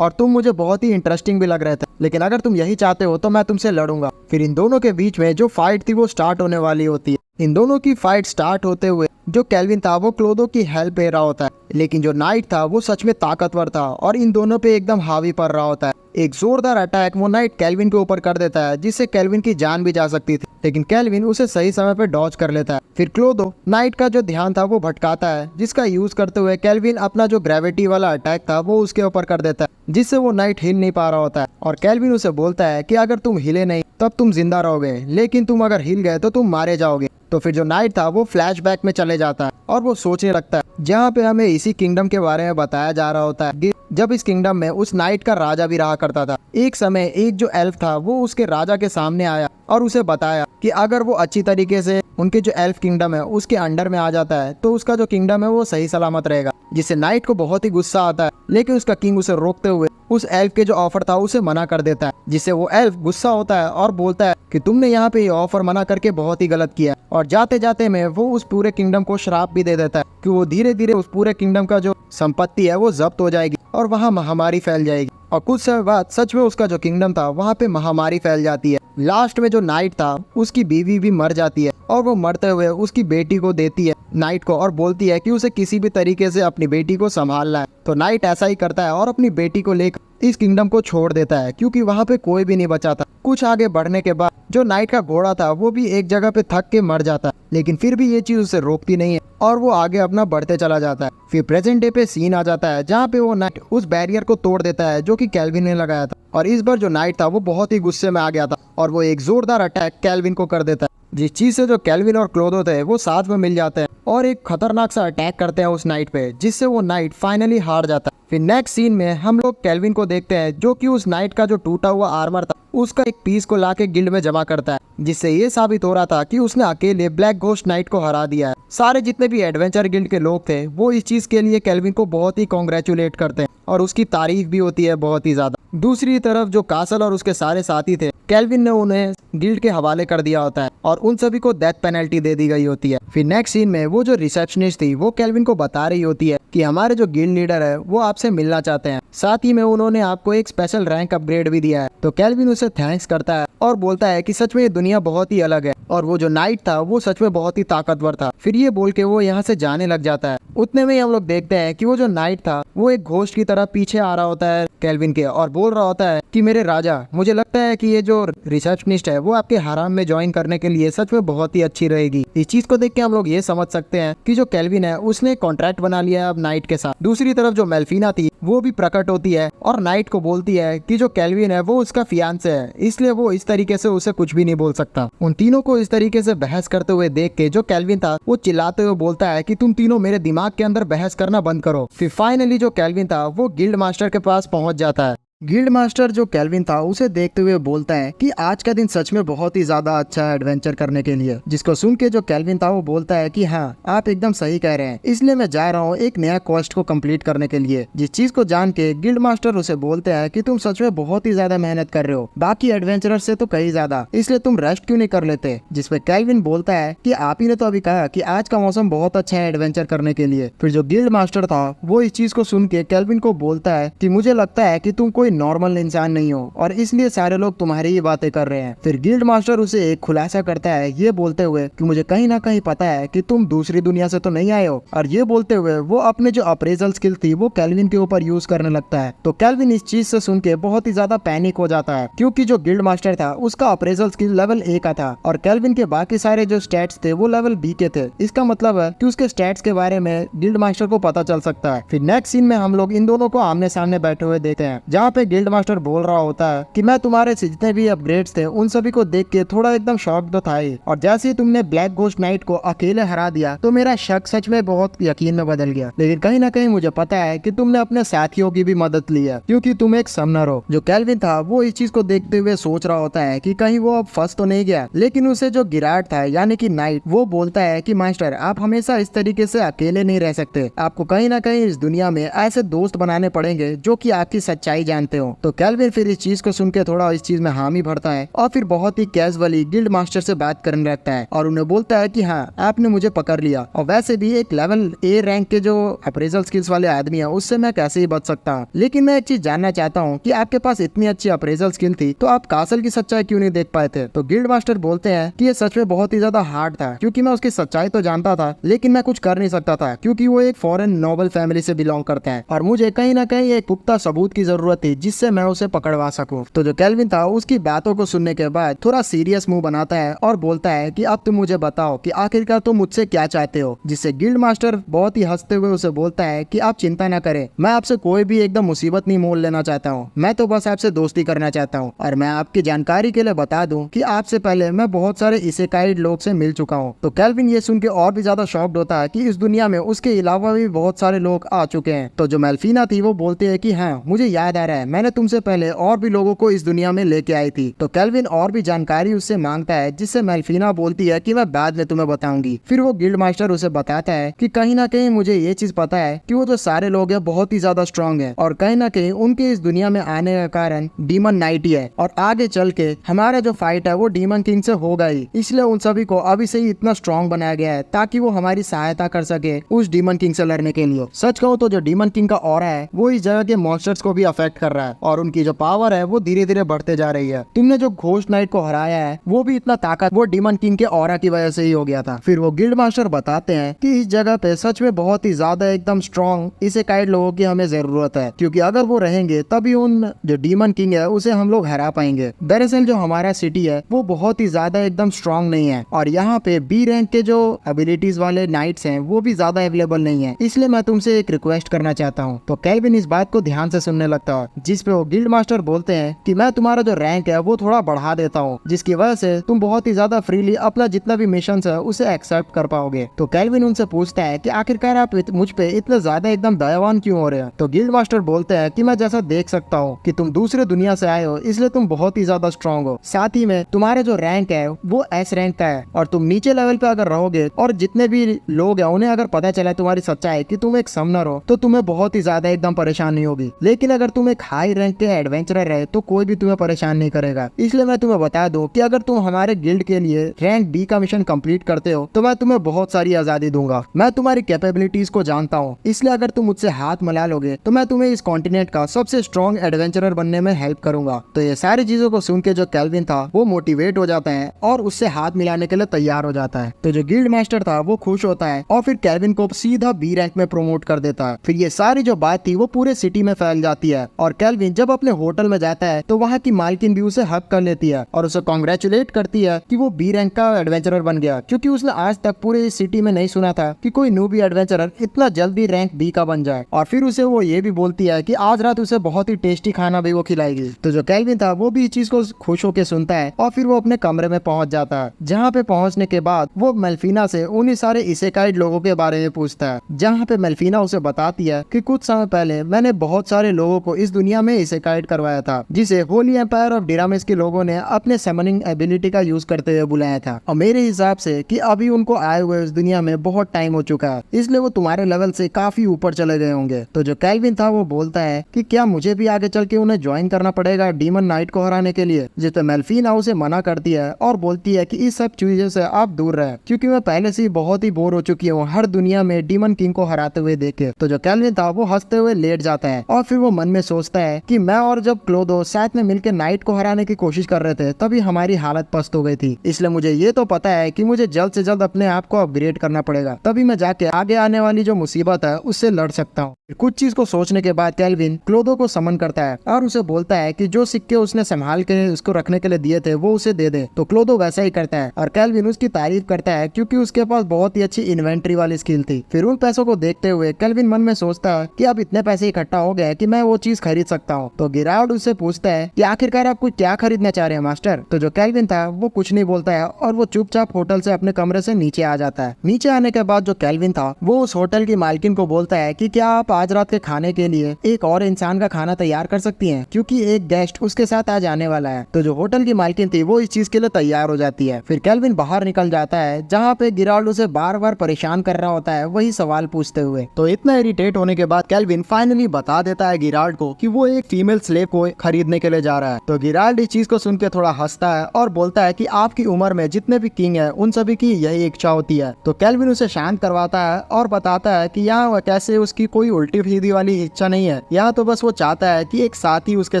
और तुम मुझे बहुत ही इंटरेस्टिंग भी लग रहे थे, लेकिन अगर तुम यही चाहते हो तो मैं तुमसे लड़ूंगा। फिर इन दोनों के बीच में जो फाइट थी वो स्टार्ट होने वाली होती है। इन दोनों की फाइट स्टार्ट होते हुए जो केल्विन था वो क्लोदो की हेल्प ले रहा होता है, लेकिन जो नाइट था वो सच में ताकतवर था और इन दोनों पे एकदम हावी पड़ रहा होता है। एक जोरदार अटैक वो नाइट केल्विन के ऊपर कर देता है, जिससे केल्विन की जान भी जा सकती थी, लेकिन केल्विन उसे सही समय पे डॉज कर लेता है। फिर क्लोदो नाइट का जो ध्यान था वो भटकाता है, जिसका यूज करते हुए केल्विन अपना जो ग्रेविटी वाला अटैक था वो उसके ऊपर कर देता है, जिससे वो नाइट हिल नहीं पा रहा होता है। और केल्विन उसे बोलता है कि अगर तुम हिले नहीं तब तुम जिंदा रहोगे, लेकिन तुम अगर हिल गए तो तुम मारे जाओगे। तो फिर जो नाइट था वो फ्लैशबैक में चले जाता है और वो सोचने लगता है, जहाँ पे हमें इसी किंगडम के बारे में बताया जा रहा होता है जब इस किंगडम में उस नाइट का राजा भी रहा करता था। एक समय एक जो एल्फ था वो उसके राजा के सामने आया और उसे बताया कि अगर वो अच्छी तरीके से उनके जो एल्फ किंगडम है उसके अंडर में आ जाता है तो उसका जो किंगडम है वो सही सलामत रहेगा, जिससे नाइट को बहुत ही गुस्सा आता है। लेकिन उसका किंग उसे रोकते हुए उस एल्फ के जो ऑफर था उसे मना कर देता है, जिससे वो एल्फ गुस्सा होता है और बोलता है कि तुमने यहाँ पे ये ऑफर मना करके बहुत ही गलत किया। और जाते जाते में वो उस पूरे किंगडम को श्राप भी दे देता है कि वो धीरे धीरे उस पूरे किंगडम का जो संपत्ति है वो जब्त हो जाएगी और वहाँ महामारी फैल जाएगी। और कुछ समय बाद सच में उसका जो किंगडम था वहाँ पे महामारी फैल जाती है। लास्ट में जो नाइट था उसकी बीवी भी मर जाती है और वो मरते हुए उसकी बेटी को देती है नाइट को और बोलती है कि उसे किसी भी तरीके से अपनी बेटी को संभालना है। तो नाइट ऐसा ही करता है और अपनी बेटी को लेकर इस किंगडम को छोड़ देता है, क्योंकि वहाँ पे कोई भी नहीं बचा था। कुछ आगे बढ़ने के बाद जो नाइट का घोड़ा था वो भी एक जगह पे थक के मर जाता है, लेकिन फिर भी ये चीज उसे रोकती नहीं है और वो आगे अपना बढ़ते चला जाता है। फिर प्रेजेंट डे पे सीन आ जाता है जहाँ पे वो नाइट उस बैरियर को तोड़ देता है जो कि केल्विन ने लगाया था, और इस बार जो नाइट था वो बहुत ही गुस्से में आ गया था और वो एक जोरदार अटैक केल्विन को कर देता है, जिस चीज से जो केल्विन और क्लोदो थे वो साथ में मिल जाते हैं और एक खतरनाक सा अटैक करते हैं उस नाइट पे, जिससे वो नाइट फाइनली हार जाता है। फिर नेक्स्ट सीन में हम लोग केल्विन को देखते हैं जो कि उस नाइट का जो टूटा हुआ आर्मर था उसका एक पीस को लाके गिल्ड में जमा करता है, जिससे ये साबित हो रहा था कि उसने अकेले ब्लैक घोस्ट नाइट को हरा दिया है। सारे जितने भी एडवेंचर गिल्ड के लोग थे वो इस चीज के लिए केल्विन को बहुत ही कॉन्ग्रेचुलेट करते हैं और उसकी तारीफ भी होती है बहुत ही ज्यादा। दूसरी तरफ जो कासल और उसके सारे साथी थे केल्विन ने उन्हें गिल्ड के हवाले कर दिया होता है और उन सभी को डेथ पेनल्टी दे दी गई होती है। फिर नेक्स्ट सीन में वो जो रिसेप्शनिस्ट थी वो केल्विन को बता रही होती है कि हमारे जो गिल्ड लीडर है वो आपसे मिलना चाहते हैं, साथ ही में उन्होंने आपको एक स्पेशल रैंक अपग्रेड भी दिया है। तो केल्विन उसे थैंक्स करता है और बोलता है कि सच में ये दुनिया बहुत ही अलग है और वो जो नाइट था वो सच में बहुत ही ताकतवर था। फिर ये बोल के वो यहाँ से जाने लग जाता है। उतने में ही हम लोग देखते हैं कि वो जो नाइट था वो एक घोस्ट की तरह पीछे आ रहा होता है केल्विन के और बोल रहा होता है कि मेरे राजा, मुझे लगता है कि ये जो रिसेप्शनिस्ट है वो आपके हराम में ज्वाइन करने के लिए सच में बहुत ही अच्छी रहेगी। इस चीज को देख के हम लोग ये समझ सकते हैं कि जो केल्विन है उसने कॉन्ट्रैक्ट बना लिया है अब नाइट के साथ। दूसरी तरफ जो मेल्फिना थी वो भी प्रकट होती है और नाइट को बोलती है कि जो केल्विन है वो उसका फियांसे है, इसलिए वो इस तरीके से उसे कुछ भी नहीं बोल सकता। उन तीनों को इस तरीके से बहस करते हुए देख के जो केल्विन था वो चिल्लाते हुए बोलता है कि तुम तीनों मेरे दिमाग के अंदर बहस करना बंद करो। फिर फाइनली जो केल्विन था वो गिल्ड मास्टर के पास पहुंच जाता है। गिल्ड मास्टर जो केल्विन था उसे देखते हुए बोलता है कि आज का दिन सच में बहुत ही ज्यादा अच्छा है एडवेंचर करने के लिए, जिसको सुन के जो केल्विन था वो बोलता है कि हाँ आप एकदम सही कह रहे हैं, इसलिए मैं जा रहा हूँ एक नया क्वेस्ट को कंप्लीट करने के लिए। जिस चीज को जान के गिल्ड मास्टर उसे बोलते हैं कि तुम सच में बहुत ही ज्यादा मेहनत कर रहे हो, बाकी एडवेंचरर से तो कहीं ज्यादा, इसलिए तुम रेस्ट क्यों नहीं कर लेते। जिसपे केल्विन बोलता है कि आप ही ने तो अभी कहा कि आज का मौसम बहुत अच्छा है एडवेंचर करने के लिए। फिर जो गिल्ड मास्टर था वो इस चीज को सुन के केल्विन को बोलता है कि मुझे लगता है कि तुम कोई नॉर्मल इंसान नहीं हो और इसलिए सारे लोग तुम्हारी ही बातें कर रहे हैं। फिर गिल्ड मास्टर उसे एक खुलासा करता है ये बोलते हुए कि मुझे कहीं ना कहीं पता है कि तुम दूसरी दुनिया से तो नहीं आए हो, और ये बोलते हुए वो अपने जो अप्रेजल स्किल थी वो केल्विन के ऊपर यूज करने लगता है। तो केल्विन इस चीज से सुन के बहुत ही ज्यादा पैनिक हो जाता है, क्योंकि जो गिल्ड मास्टर था उसका अप्रेजल स्किल लेवल A का था और केल्विन के बाकी सारे जो स्टैट्स थे वो लेवल B के थे। इसका मतलब है कि उसके स्टैट्स के बारे में गिल्ड मास्टर को पता चल सकता है। फिर नेक्स्ट सीन में हम लोग इन दोनों को आमने सामने बैठे हुए देखते हैं, जहाँ पे गिल्ड मास्टर बोल रहा होता है कि मैं तुम्हारे से जितने भी अपग्रेड्स थे उन सभी को देख के थोड़ा एकदम शॉक तो था ही, और जैसे ही तुमने ब्लैक घोस्ट नाइट को अकेले हरा दिया तो मेरा शक सच में बहुत यकीन में बदल गया। लेकिन कहीं ना कहीं मुझे पता है कि तुमने अपने साथियों की भी मदद ली है, क्योंकि तुम एक समनर हो। जो केल्विन था वो इस चीज को देखते हुए सोच रहा होता है कि कहीं वो अब फंस तो नहीं गया, लेकिन उसे जो गिराट था यानी कि नाइट वो बोलता है कि मास्टर आप हमेशा इस तरीके से अकेले नहीं रह सकते, आपको कहीं ना कहीं इस दुनिया में ऐसे दोस्त बनाने पड़ेंगे जो कि आपकी सच्चाई जानते हो। तो केल्विन फिर इस चीज को सुन के थोड़ा इस चीज में हामी भरता है और फिर बहुत ही कैजुअली गिल्ड मास्टर से बात करने लगता है और उन्हें बोलता है कि हाँ आपने मुझे पकड़ लिया, और वैसे भी एक लेवल ए रैंक के जो अप्रेजल स्किल्स वाले आदमी है उससे मैं कैसे ही बच सकता हूँ। लेकिन मैं एक चीज जानना चाहता हूँ कि आपके पास इतनी अच्छी अप्रेजल स्किल थी तो आप कासल की सच्चाई क्यों नहीं देख पाए थे। तो गिल्ड मास्टर बोलते हैं कि ये सच में बहुत ही ज्यादा हार्ड था, क्योंकि मैं उसकी सच्चाई तो जानता था लेकिन मैं कुछ कर नहीं सकता था, क्योंकि वो एक फॉरेन नोबल फैमिली से बिलोंग करते हैं और मुझे कहीं ना कहीं एक पुख्ता सबूत की जरूरत थी जिससे मैं उसे पकड़वा सकूं। तो जो केल्विन था उसकी बातों को सुनने के बाद थोड़ा सीरियस मुंह बनाता है और बोलता है कि अब तुम मुझे बताओ कि आखिरकार तुम मुझसे क्या चाहते हो। जिससे गिल्ड मास्टर बहुत ही हंसते हुए उसे बोलता है कि आप चिंता न करें, मैं आपसे कोई भी एकदम मुसीबत नहीं मोल लेना चाहता हूँ, मैं तो बस आपसे दोस्ती करना चाहता हूँ। और मैं आपकी जानकारी के लिए बता दूं कि आपसे पहले मैं बहुत सारे इसेकाई लोग से मिल चुका हूँ। तो केल्विन ये सुन के और भी ज्यादा शॉक्ड होता है कि इस दुनिया में उसके अलावा भी बहुत सारे लोग आ चुके हैं। तो जो मेल्फिना थी वो बोलती है कि हाँ मुझे याद आ रहा है, मैंने तुमसे पहले और भी लोगों को इस दुनिया में लेके आई थी। तो केल्विन और भी जानकारी उससे मांगता है, जिससे मेल्फिना बोलती है कि मैं बाद में तुम्हें बताऊंगी। फिर वो गिल्ड मास्टर उसे बताता है कि कहीं ना कहीं मुझे ये चीज पता है कि वो जो सारे लोग हैं बहुत ही ज्यादा स्ट्रांग है, और कहीं ना कहीं उनके इस दुनिया में आने का कारण डीमन नाइट ही है, और आगे चल के हमारा जो फाइट है वो डीमन किंग से होगा ही। इसलिए उन सभी को अभी से ही इतना स्ट्रांग बनाया गया है ताकि वो हमारी सहायता कर सके उस डीमन किंग से लड़ने के लिए। सच कहूँ तो जो डीमन किंग का ऑरा है वो इस जगह के मॉन्स्टर्स को भी अफेक्ट कर रहा है, और उनकी जो पावर है वो धीरे धीरे बढ़ते जा रही है। तुमने जो घोस्ट नाइट को हराया है वो भी इतना ताकत वो डीमन किंग के ऑरा की वजह से ही हो गया था। फिर वो गिल्ड मास्टर बताते हैं कि इस जगह पे सच में बहुत ही ज्यादा एकदम स्ट्रॉन्ग इसेकाई लोगों की हमें जरूरत है, क्योंकि अगर वो रहेंगे तभी उन जो डीमन किंग है उसे हम लोग हरा पाएंगे। दरअसल जो हमारा सिटी है वो बहुत ही ज्यादा एकदम स्ट्रॉन्ग नहीं है, और यहाँ पे बी रैंक के जो एबिलिटीज वाले नाइट्स हैं वो भी ज्यादा अवेलेबल नहीं है, इसलिए मैं तुमसे एक रिक्वेस्ट करना चाहता हूँ। तो केल्विन इस बात को ध्यान से सुनने लगता है, जिस पे वो गिल्ड मास्टर बोलते हैं कि मैं तुम्हारा जो रैंक है वो थोड़ा बढ़ा देता हूँ, जिसकी वजह से तुम बहुत ही ज्यादा फ्रीली अपना जितना भी मिशन है उसे एक्सेप्ट कर पाओगे। तो केल्विन उनसे पूछता है कि आखिरकार आप मुझ पे इतना ज्यादा एकदम दयावान क्यों हो रहे हैं। तो गिल्ड मास्टर बोलते हैं कि मैं जैसा देख सकता हूँ कि तुम दूसरे दुनिया से आए हो, इसलिए तुम बहुत ही ज्यादा स्ट्रॉन्ग हो, साथ ही में तुम्हारे जो रैंक है वो एस रैंक का है, और तुम नीचे लेवल पे अगर रहोगे और जितने भी लोग हैं उन्हें अगर पता चला तुम्हारी सच्चाई कि तुम एक समनर हो तो तुम्हें बहुत ही ज्यादा एकदम परेशानी होगी। लेकिन अगर तुम एक हाई रैंक के एडवेंचरर है तो कोई भी तुम्हें परेशान नहीं करेगा। इसलिए मैं तुम्हें बता दूं कि अगर तुम हमारे गिल्ड के लिए रैंक डी का मिशन कंप्लीट करते हो तो मैं तुम्हें बहुत सारी आजादी दूंगा। मैं तुम्हारी कैपेबिलिटीज को जानता हूँ, इसलिए अगर तुम मुझसे हाथ मिला लोगे तो मैं तुम्हें इस कॉन्टिनेंट का सबसे स्ट्रॉन्ग एडवेंचरर बनने में हेल्प करूंगा। तो ये सारी चीजों को सुन के जो केल्विन था वो मोटिवेट हो जाता है और उससे हाथ मिलाने के लिए तैयार हो जाता है। तो जो गिल्ड मास्टर था वो खुश होता है और फिर केल्विन को सीधा बी रैंक में प्रमोट कर देता है। फिर ये सारी जो बात थी वो पूरे सिटी में फैल जाती है, और केल्विन जब अपने होटल में जाता है तो वहाँ की मालकिन भी उसे हक कर लेती है और उसे कॉन्ग्रेचुलेट करती है कि वो बी रैंक का एडवेंचरर बन गया, क्योंकि उसने आज तक पूरे सिटी में नहीं सुना था कि कोई न्यूबी एडवेंचरर इतना जल्दी रैंक बी का बन जाए। और फिर उसे वो ये भी बोलती है कि आज रात उसे बहुत ही टेस्टी खाना भी वो खिलाएगी। तो जो केल्विन था वो भी इस चीज को खुश होकर सुनता है और फिर वो अपने कमरे में पहुंच जाता है, जहाँ पे पहुंचने के बाद वो मेल्फिना से उन्हीं सारे इसेकाइड लोगों के बारे में पूछता है, जहाँ पे मेल्फिना उसे बताती है कि कुछ समय पहले मैंने बहुत सारे लोगों को इस दुनिया में इसेकाइड करवाया था, जिसे होली एम्पायर ऑफ डिरामिस के लोगों ने अपने समनिंग एबिलिटी का यूज करते हुए बुलाया था। और मेरे हिसाब से कि अभी उनको आए हुए इस दुनिया में बहुत टाइम हो चुका है, इसलिए वो तुम्हारे लेवल से काफी ऊपर चले गए होंगे। तो जो केल्विन था वो बोलता है कि क्या मुझे भी आगे चल के उन्हें ज्वाइन करना पड़ेगा डीमन नाइट को हराने के लिए, जिस पे मेल्फिना उसे मना करती है और बोलती है कि इस सब चीजों से आप दूर रहे, क्योंकि मैं पहले से ही बहुत ही बोर हो चुकी हूँ हर दुनिया में डीमन किंग को हराते हुए देखे। तो जो केल्विन था वो हंसते हुए लेट जाता है और फिर वो मन में सोचता है कि मैं और जब क्लोदो साथ में मिलकर नाइट को हराने की कोशिश कर रहे थे तभी हमारी हालत पस्त हो गई थी, इसलिए मुझे ये तो पता है कि मुझे जल्द से जल्द अपने आप को अपग्रेड करना पड़ेगा, तभी मैं जाके आगे आने वाली जो मुसीबत है उससे लड़ सकता हूँ। कुछ चीज को सोचने के बाद केल्विन क्लोदो को समन करता है और उसे बोलता है कि जो सिक्के उसने संभाल के उसको रखने के लिए दिए थे वो उसे दे दे। तो क्लोदो वैसा ही करता है और केल्विन उसकी तारीफ करता है क्योंकि उसके पास बहुत ही अच्छी इन्वेंट्री वाली स्किल थी। फिर उन पैसों को देखते हुए केल्विन मन में सोचता है कि अब इतने पैसे इकट्ठा हो गए कि मैं वो चीज खरीद खरीद सकता हूँ। तो गिरार्ड उससे पूछता है कि आखिरकार आप कुछ क्या खरीदना चाह रहे हैं मास्टर। तो जो केल्विन था वो कुछ नहीं बोलता है और वो चुपचाप होटल से अपने कमरे से नीचे आ जाता है। नीचे आने के बाद जो केल्विन था वो उस होटल की मालकिन को बोलता है कि क्या आप आज रात के खाने के लिए एक और इंसान का खाना तैयार कर सकती हैं, क्योंकि एक गेस्ट उसके साथ आज आने वाला है। तो जो होटल की मालकिन थी वो इस चीज के लिए तैयार हो जाती है। फिर केल्विन बाहर निकल जाता है, जहाँ पे गिराल्ड उसे बार बार परेशान कर रहा होता है वही सवाल पूछते हुए। तो इतना इरिटेट होने के बाद केल्विन फाइनली बता देता है गिराल्ड को कि वो एक फीमेल स्लेव को खरीदने के लिए जा रहा है। तो गिराल्ड इस चीज को सुन के थोड़ा हंसता है और बोलता है कि आपकी उम्र में जितने भी किंग है उन सभी की यही इच्छा होती है। तो केल्विन उसे शांत करवाता है और बताता है कि यहाँ कैसे उसकी कोई उल्टी सीधी वाली इच्छा नहीं है, यहाँ तो बस वो चाहता है कि एक साथी उसके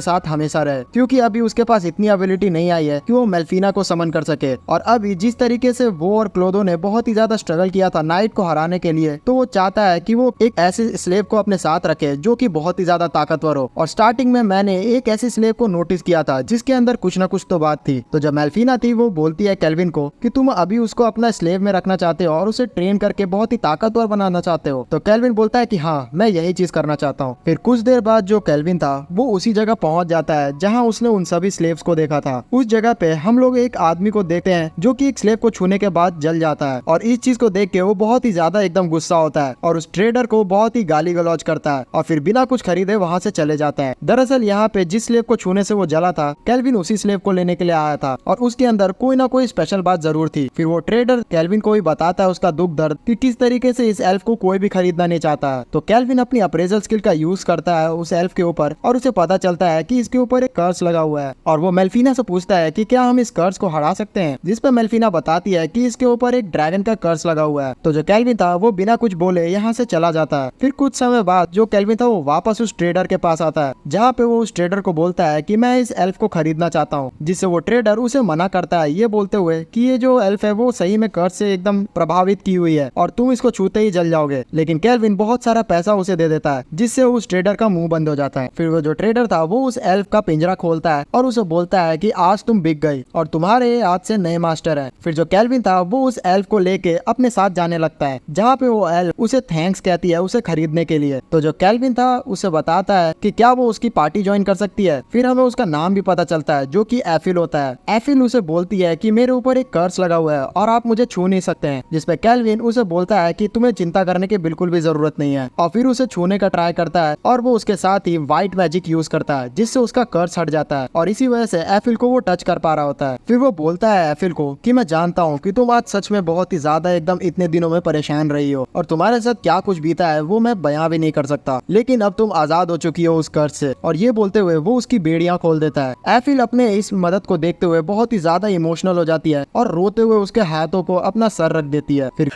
साथ हमेशा रहे, क्योंकि अभी उसके पास इतनी एबिलिटी नहीं आई है कि वो मेल्फिना को समन कर सके। और अभी जिस तरीके से वो और क्लोदो ने बहुत ही ज्यादा स्ट्रगल किया था नाइट को हराने के लिए, तो वो चाहता है कि वो एक ऐसे स्लेव को अपने साथ रखे जो कि बहुत ही ज्यादा ताकतवर हो। और स्टार्टिंग में मैंने एक ऐसी स्लेव को नोटिस किया था जिसके अंदर कुछ न कुछ तो बात थी। तो जब मेल्फिना थी वो बोलती है केल्विन को कि तुम अभी उसको अपना स्लेव में रखना चाहते हो और उसे ट्रेन करके बहुत ही ताकतवर बनाना चाहते हो। तो केल्विन बोलता है कि हाँ, मैं यही चीज करना चाहता हूँ। फिर कुछ देर बाद जो केल्विन था वो उसी जगह पहुंच जाता है जहाँ उसने उन सभी स्लेव्स को देखा था। उस जगह पे हम लोग एक आदमी को देखते हैं जो कि एक स्लेव को छूने के बाद जल जाता है, और इस चीज को देख के वो बहुत ही ज्यादा एकदम गुस्सा होता है और उस ट्रेडर को बहुत ही गाली गलौज करता है और फिर बिना कुछ खरीदे वहाँ से चले जाता है। दरअसल यहाँ पे जिस स्लेव को छूने से वो जला था, केल्विन उसी स्लेव को लेने के लिए आया था और उसके अंदर कोई ना कोई स्पेशल बात जरूर थी। फिर वो ट्रेडर केल्विन को भी बताता है उसका दुख दर्द कि किस तरीके से इस एल्फ को कोई भी खरीदना नहीं चाहता है। तो केल्विन अपनी अप्रेजल स्किल का यूज करता है उस एल्फ के ऊपर और उसे पता चलता है कि इसके ऊपर एक कर्स लगा हुआ है, और वो मेल्फिना से पूछता है कि क्या हम इस कर्स को हरा सकते हैं, जिस पे मेल्फिना बताती है कि इसके ऊपर एक ड्रैगन का कर्स लगा हुआ है। तो जो केल्विन था वो बिना कुछ बोले यहाँ से चला जाता है। फिर कुछ समय बाद जो केल्विन था वो वापस उस ट्रेडर के पास आता है, जहाँ पे वो उस ट्रेडर को बोलता है कि मैं इस एल्फ को खरीदना चाहता हूँ, जिससे वो ट्रेडर उसे मना करता है, ये बोलते हुए कि ये जो एल्फ है वो सही में कर्स से एकदम प्रभावित की हुई है और तुम इसको छूते ही जल जाओगे। लेकिन केल्विन बहुत सारा पैसा उसे दे देता है, जिससे उस ट्रेडर का मुंह बंद हो जाता है। फिर वो जो ट्रेडर था वो उस एल्फ का पिंजरा खोलता है और उसे बोलता है कि आज तुम बिक गई और तुम्हारे आज से नए मास्टर है। फिर जो केल्विन था वो उस एल्फ को लेके अपने साथ जाने लगता है, जहाँ पे वो एल्फ उसे थैंक्स कहती है उसे खरीदने के लिए। तो जो केल्विन था उसे बताता है कि क्या वो उसकी पार्टी ज्वाइन कर सकती है। फिर हमें उसका नाम भी पता चलता है जो कि एफिल होता है। एफिल उसे बोलती है कि मेरे ऊपर एक कर्स लगा हुआ है और आप मुझे छू नहीं सकते हैं, जिसपे केल्विन उसे बोलता है कि तुम्हें चिंता करने की बिल्कुल भी जरूरत नहीं है, और फिर उसे छूने का ट्राई करता है और वो उसके साथ ही व्हाइट मैजिक यूज करता है, जिससे उसका कर्स हट जाता है और इसी वजह से एफिल को वो टच कर पा रहा होता है। फिर वो बोलता है एफिल को कि मैं जानता हूँ कि तुम आज सच में बहुत ही ज्यादा एकदम इतने दिनों में परेशान रही हो और तुम्हारे साथ क्या कुछ बीता है वो मैं बयां भी नहीं कर सकता, लेकिन अब तुम आजाद हो चुकी हो उस कर्ज से। और ये बोलते हुए वो उसकी बेड़ियां खोल देता है। एफिल अपने इस मदद को देखते हुए बहुत ही ज्यादा इमोशनल हो जाती है और रोते हुए उसके हाथों को अपना सर रख देती है। फिर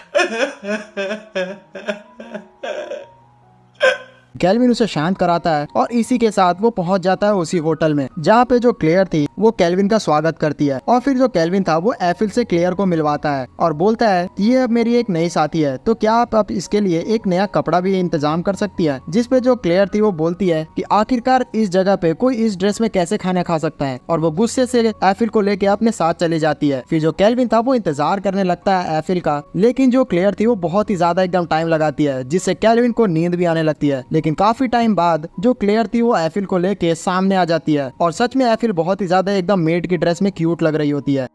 केल्विन उसे शांत कराता है और इसी के साथ वो पहुंच जाता है उसी होटल में, जहाँ पे जो क्लेयर थी वो केल्विन का स्वागत करती है। और फिर जो केल्विन था वो एफिल से क्लेयर को मिलवाता है और बोलता है कि ये अब मेरी एक नई साथी है, तो क्या आप अब इसके लिए एक नया कपड़ा भी इंतजाम कर सकती है। जिसपे जो क्लेयर थी वो बोलती है कि आखिरकार इस जगह पे कोई इस ड्रेस में कैसे खाना खा सकता है, और वो गुस्से से एफिल को लेके अपने साथ चली जाती है। फिर जो केल्विन था वो इंतजार करने लगता है एफिल का, लेकिन जो क्लेयर थी वो बहुत ही ज्यादा एकदम टाइम लगाती है, जिससे केल्विन को नींद भी आने लगती है। लेकिन काफी टाइम बाद जो क्लेयर थी वो एफिल को लेके सामने आ जाती है और सच में एफिल बहुत ही ज्यादा एकदम मेड की ड्रेस में क्यूट लग रही होती है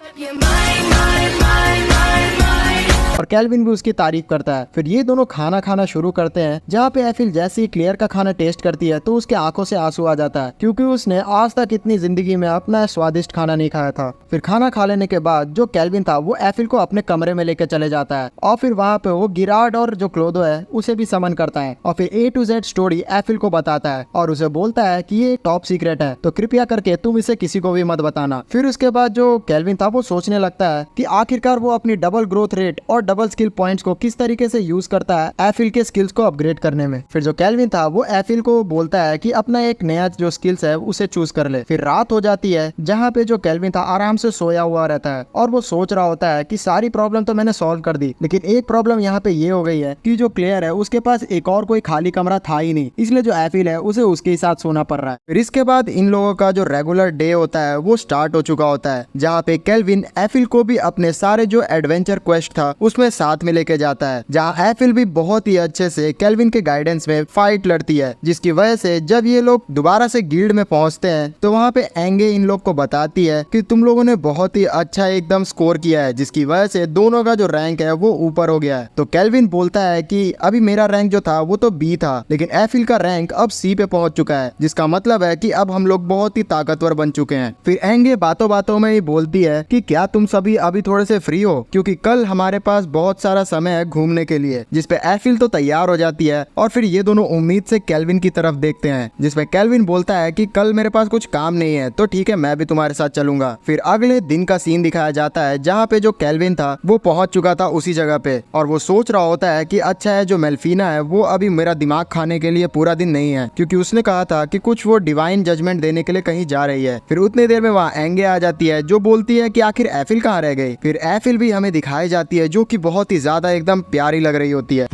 और केल्विन भी उसकी तारीफ करता है। फिर ये दोनों खाना खाना शुरू करते हैं, जहाँ पे एफिल जैसे ही क्लेयर का खाना टेस्ट करती है तो उसके आंखों से आंसू आ जाता है, क्योंकि उसने आज तक इतनी जिंदगी में अपना स्वादिष्ट खाना नहीं खाया था। फिर खाना खा लेने के बाद जो केल्विन था वो एफिल को अपने कमरे में लेकर चले जाता है और फिर वहाँ पे वो गिरार्ड और जो क्लोदो है उसे भी समन करता है और फिर A to Z story Eiffel को बताता है और उसे बोलता है कि ये टॉप सीक्रेट है, तो कृपया करके तुम इसे किसी को भी मत बताना। फिर उसके बाद जो केल्विन था वो सोचने लगता है कि आखिरकार वो अपनी डबल ग्रोथ रेट और डबल स्किल पॉइंट्स को किस तरीके से यूज करता है एफिल के स्किल्स को अपग्रेड करने में। फिर जो केल्विन था वो एफिल को बोलता है कि अपना एक नया जो स्किल्स है उसे चूज कर ले। फिर रात हो जाती है, जहाँ पे जो केल्विन था आराम से सोया हुआ रहता है और वो सोच रहा होता है कि सारी प्रॉब्लम तो मैंने सॉल्व कर दी, लेकिन एक प्रॉब्लम यहाँ पे ये हो गई है कि जो क्लेयर है उसके पास एक और कोई खाली कमरा था ही नहीं, इसलिए जो एफिल है उसे उसके ही साथ सोना पड़ रहा है। फिर इसके बाद इन लोगों का जो रेगुलर डे होता है वो स्टार्ट हो चुका होता है, जहाँ पे केल्विन एफिल को भी अपने सारे जो एडवेंचर क्वेस्ट था उसमें साथ में लेके जाता है, जहाँ एफिल भी बहुत ही अच्छे से केल्विन के गाइडेंस में फाइट लड़ती है, जिसकी वजह से जब ये लोग दोबारा से गिल्ड में पहुंचते हैं तो वहाँ पे एंगे इन लोग को बताती है कि तुम लोगों ने बहुत ही अच्छा एकदम स्कोर किया है, जिसकी वजह से दोनों का जो रैंक है वो ऊपर हो गया है। तो केल्विन बोलता है कि अभी मेरा रैंक जो था वो तो बी था, लेकिन एफिल का रैंक अब सी पे पहुंच चुका है, जिसका मतलब है कि अब हम लोग बहुत ही ताकतवर बन चुके हैं। फिर एंगे बातों बातों में ही बोलती है कि क्या तुम सभी अभी थोड़े से फ्री हो, क्योंकि कल हमारे पास बहुत सारा समय है घूमने के लिए। जिसपे एफिल तो तैयार हो जाती है और फिर ये दोनों उम्मीद से केल्विन की तरफ देखते हैं, जिसपे केल्विन बोलता है कि कल मेरे पास कुछ काम नहीं है तो ठीक है मैं भी तुम्हारे साथ चलूंगा। फिर अगले दिन का सीन दिखाया जाता है जहाँ पे जो केल्विन था वो पहुंच चुका था उसी जगह पे, और वो सोच रहा होता है कि अच्छा है जो मेल्फीना है वो अभी मेरा दिमाग खाने के लिए पूरा दिन नहीं है, क्योंकि उसने कहा था कि कुछ वो डिवाइन जजमेंट देने के लिए कहीं जा रही है। फिर उतनी देर में वहाँ एंगे आ जाती है जो बोलती है कि आखिर एफिल कहाँ रह गई। फिर एफिल भी हमें दिखाई जाती है जो कि बहुत ही ज्यादा एकदम प्यारी लग रही होती है।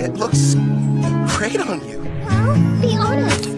It looks great on you. Well, be honest.